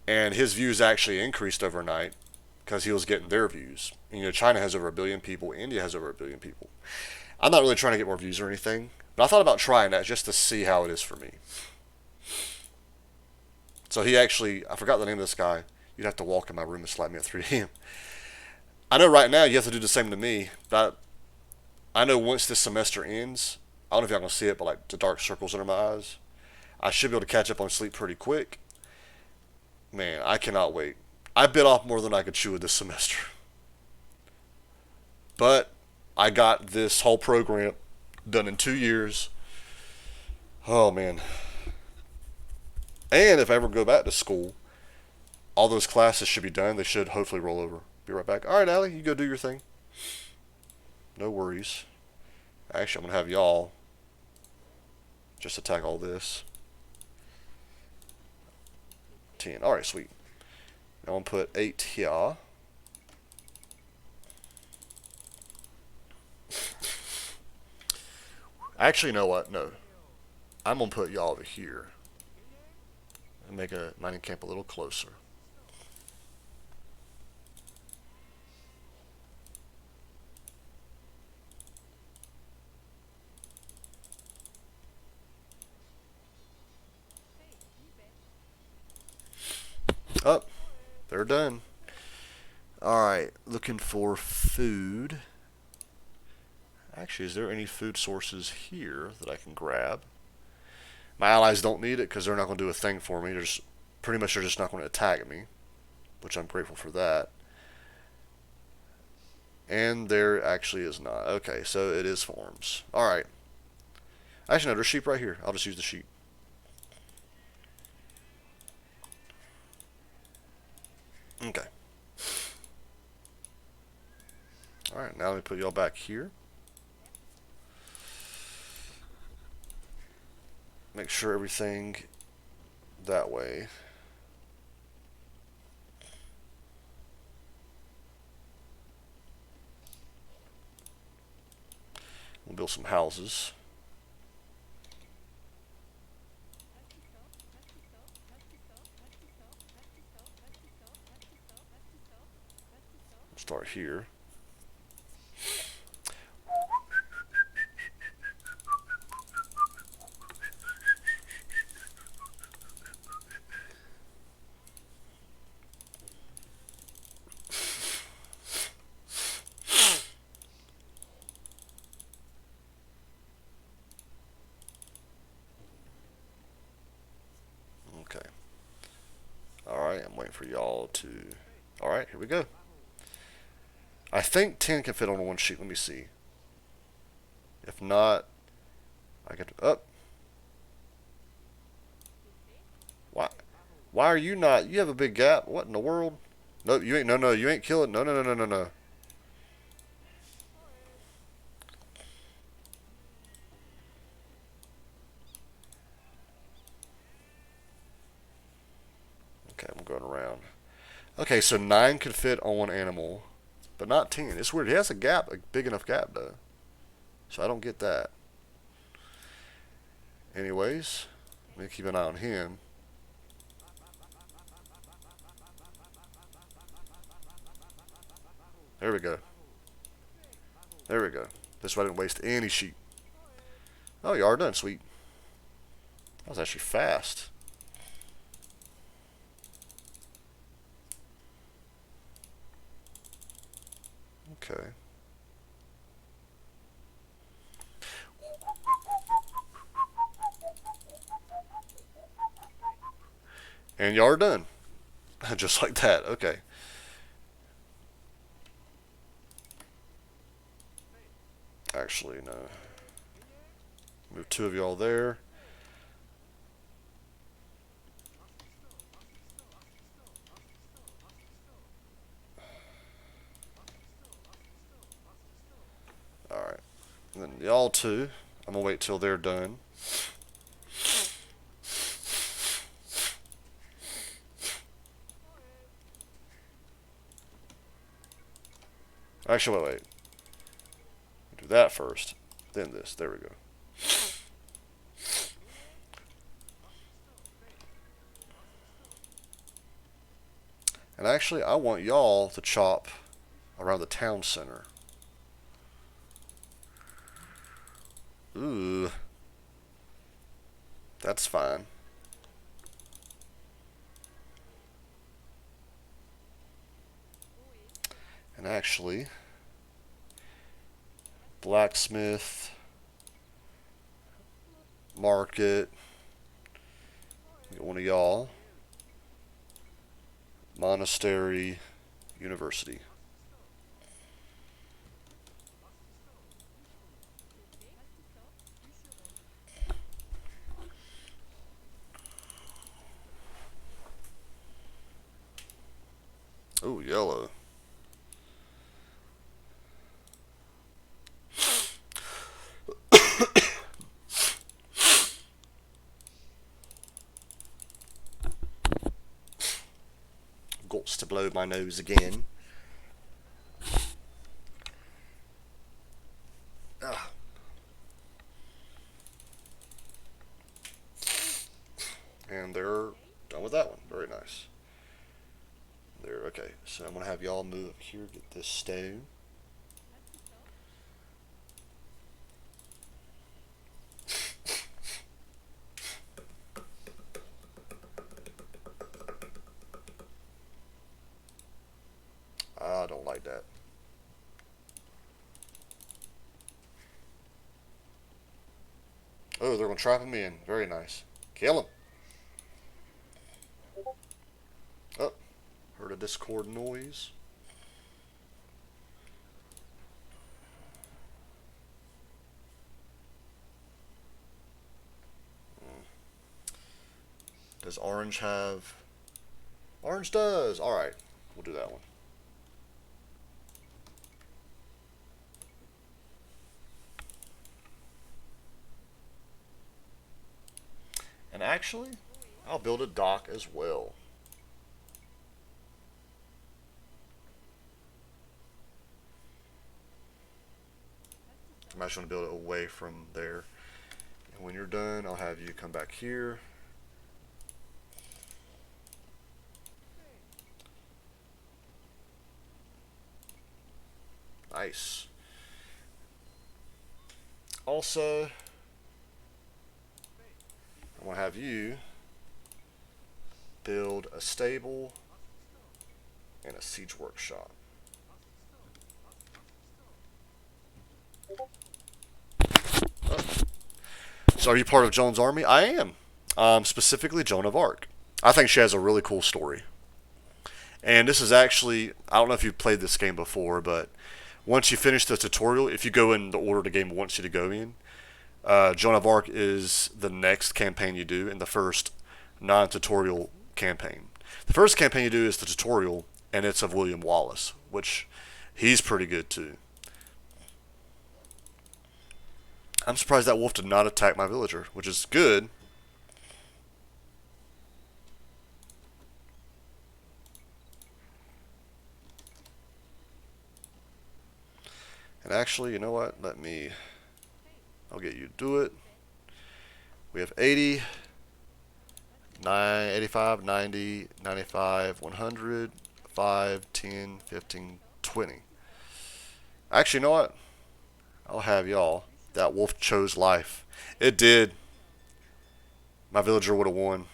and his views actually increased overnight because he was getting their views. You know, China has over 1 billion people. India has over 1 billion people. I'm not really trying to get more views or anything, but I thought about trying that just to see how it is for me. So he actually, I forgot the name of this guy. You'd have to walk in my room and slap me at 3 a.m. I know right now you have to do the same to me, but I know once this semester ends, I don't know if y'all gonna see it, but like the dark circles under my eyes, I should be able to catch up on sleep pretty quick. Man, I cannot wait. I bit off more than I could chew this semester. But I got this whole program done in 2 years. Oh man. And if I ever go back to school, all those classes should be done. They should hopefully roll over. Be right back. Alright, Allie, you go do your thing. No worries. Actually, I'm going to have y'all just attack all this. 10. Alright, sweet. Now I'm going to put 8 here. Actually, you know what? No. I'm going to put y'all over here. And make a mining camp a little closer. Oh, they're done. Alright, looking for food. Actually, is there any food sources here that I can grab? My allies don't need it because they're not going to do a thing for me. Pretty much they're just not going to attack me, which I'm grateful for that. And there actually is not. Okay, so it is farms. Alright. Actually, no, there's sheep right here. I'll just use the sheep. Okay. Alright, now let me put y'all back here. Make sure everything that way. We'll build some houses. Start here. Okay. Alright, I'm waiting for y'all to... Alright, here we go. I think 10 can fit on one sheet. Let me see. If not, I get up. Why? Why are you not? You have a big gap. What in the world? Nope, you ain't. No, you ain't killing. No. Okay, I'm going around. Okay, so 9 could fit on one animal, but not 10. It's weird. He has a gap, a big enough gap, though. So I don't get that. Anyways, let me keep an eye on him. There we go. There we go. This way I didn't waste any sheep. Oh, you are done. Sweet. That was actually fast. Okay. And y'all are done. Just like that. Okay. Actually, no. Move 2 of y'all there. And then y'all two, I'm gonna wait till they're done. Actually, wait. Do that first, then this. There we go. And actually, I want y'all to chop around the town center. Ooh. That's fine. And actually, blacksmith, market, get one of y'all, monastery, university. Ooh, yellow. Gots to blow my nose again. Ah. And they're done with that one. Very nice. There, okay. So I'm gonna have y'all move up here, get this stone. I don't like that. Oh, they're gonna trap him in. Very nice. Kill him. Oh, heard a Discord noise. Does orange have... Orange does! Alright, we'll do that one. And actually, I'll build a dock as well. I'm actually going to build it away from there. And when you're done, I'll have you come back here. Nice. Also, I'm going to have you build a stable and a siege workshop. Oh. So are you part of Joan's army? I am. Specifically Joan of Arc. I think she has a really cool story. And this is actually, I don't know if you've played this game before, but once you finish the tutorial, if you go in the order the game wants you to go in, Joan of Arc is the next campaign you do in the first non-tutorial campaign. The first campaign you do is the tutorial, and it's of William Wallace, which he's pretty good too. I'm surprised that wolf did not attack my villager, which is good. And actually, you know what? I'll get you to do it. We have 80, 85, 90, 95, 100, 5, 10, 15, 20. Actually, you know what? I'll have y'all. That wolf chose life. It did. My villager would have won.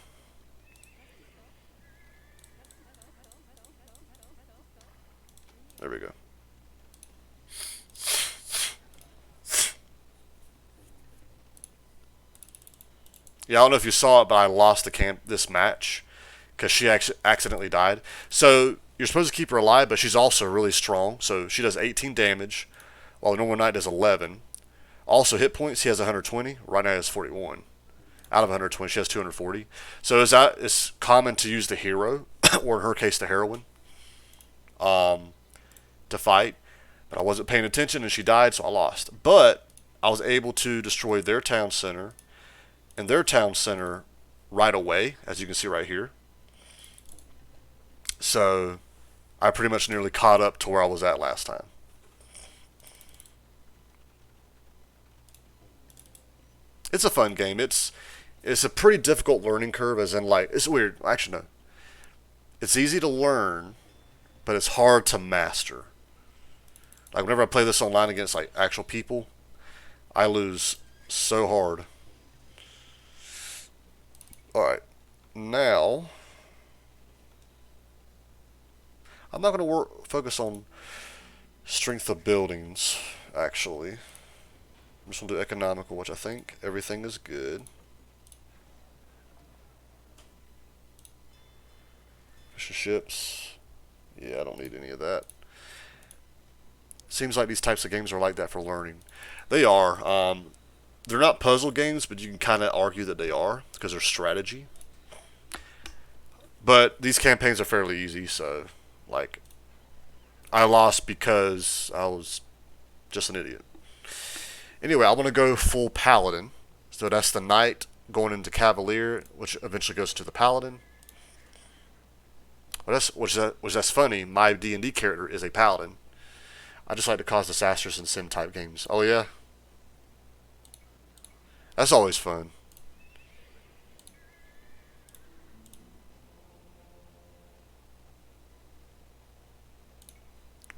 There we go. Yeah, I don't know if you saw it, but I lost this match because she accidentally died. So you're supposed to keep her alive, but she's also really strong. So she does 18 damage, while the normal knight does 11. Also hit points, he has 120. Right now he has 41. Out of 120, she has 240. So it's common to use the hero, or in her case the heroine, to fight. But I wasn't paying attention and she died, so I lost. But I was able to destroy their town center and their town center right away, as you can see right here. So I pretty much nearly caught up to where I was at last time. It's a fun game. It's a pretty difficult learning curve, as in like it's weird. Actually, no, it's easy to learn, but it's hard to master. Like whenever I play this online against like actual people, I lose so hard. All right, now I'm not going to focus on strength of buildings. Actually, I'm just going to do economical, which I think everything is good. Fishing ships. Yeah, I don't need any of that. Seems like these types of games are like that for learning. They are. They're not puzzle games, but you can kind of argue that they are because they're strategy. But these campaigns are fairly easy, so like I lost because I was just an idiot. Anyway, I want to go full paladin. So that's the knight going into cavalier, which eventually goes to the paladin. Well, that's funny. My D&D character is a paladin. I just like to cause disasters in sim type games. Oh yeah, that's always fun.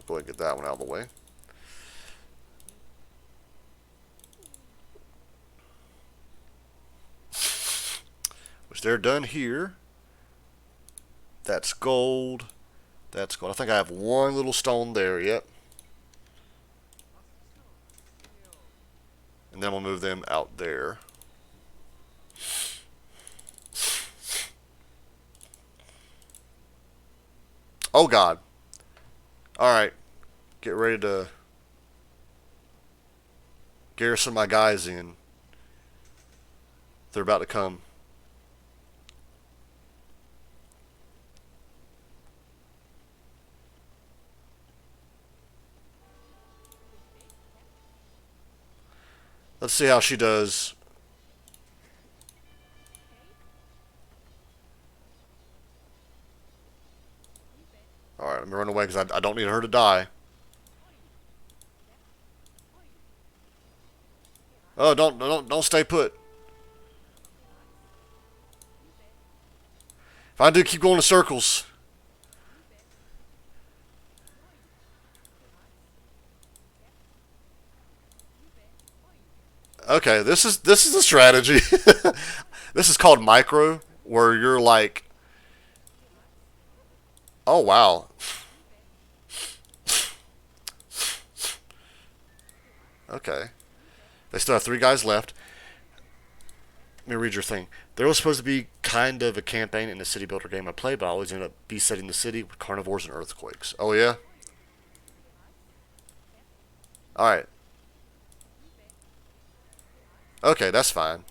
Go ahead and get that one out of the way. Which they're done here. That's gold. That's gold. I think I have one little stone there. Yep. And then we'll move them out there. Oh God. Alright. Get ready to garrison my guys in. They're about to come. Let's see how she does. Alright, let me run away because I don't need her to die. Oh, don't stay put. If I do, keep going in circles. Okay, this is a strategy. This is called micro, where you're like, oh wow. Okay. They still have 3 guys left. Let me read your thing. There was supposed to be kind of a campaign in the city builder game I play, but I always end up besetting the city with carnivores and earthquakes. Oh yeah? Alright. Okay, that's fine.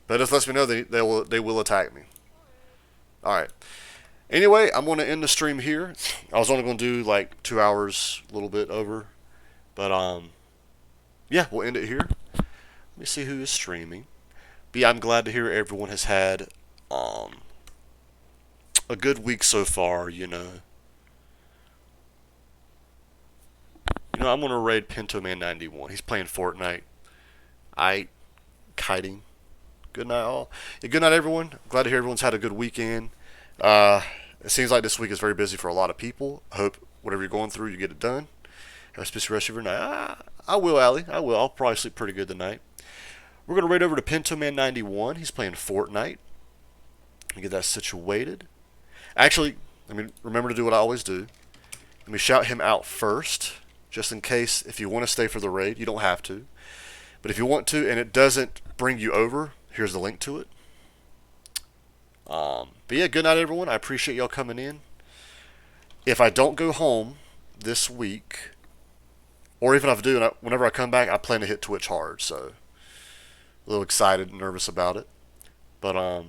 But it just lets me know they will attack me. Alright. Anyway, I'm going to end the stream here. I was only going to do like 2 hours, a little bit over. But yeah, we'll end it here. Let me see who is streaming. But yeah, I'm glad to hear everyone has had a good week so far, you know. I'm going to raid Pinto Man 91. He's playing Fortnite. Kiting. Good night, all. Yeah, good night, everyone. Glad to hear everyone's had a good weekend. It seems like this week is very busy for a lot of people. I hope whatever you're going through, you get it done. Have a special rest of your night. I will, Allie. I will. I'll probably sleep pretty good tonight. We're going to raid over to Pinto Man 91. He's playing Fortnite. Get that situated. Actually, remember to do what I always do. Let me shout him out first, just in case if you want to stay for the raid. You don't have to. But if you want to and it doesn't bring you over, here's the link to it. But yeah, good night, everyone. I appreciate y'all coming in. If I don't go home this week, or even if I do, whenever I come back, I plan to hit Twitch hard. So a little excited and nervous about it. But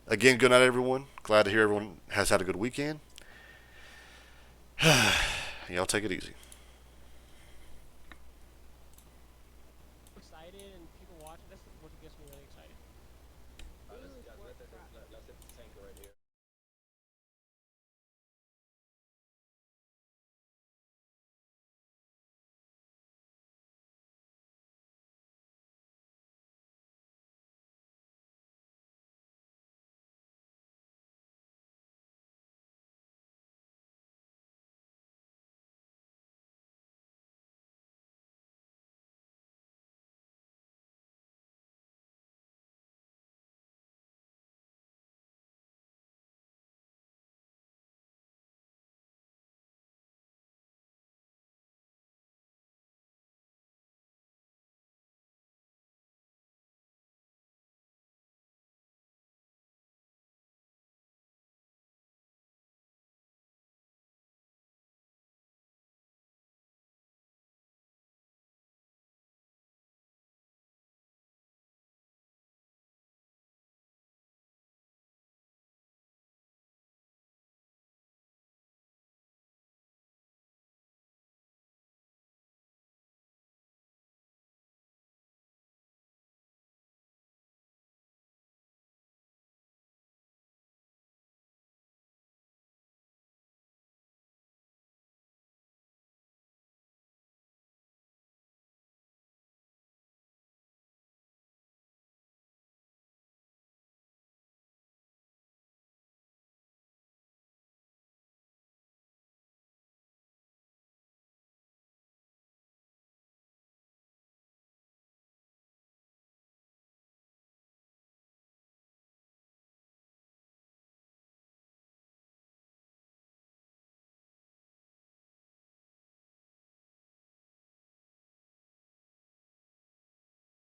again, good night, everyone. Glad to hear everyone has had a good weekend. Y'all take it easy.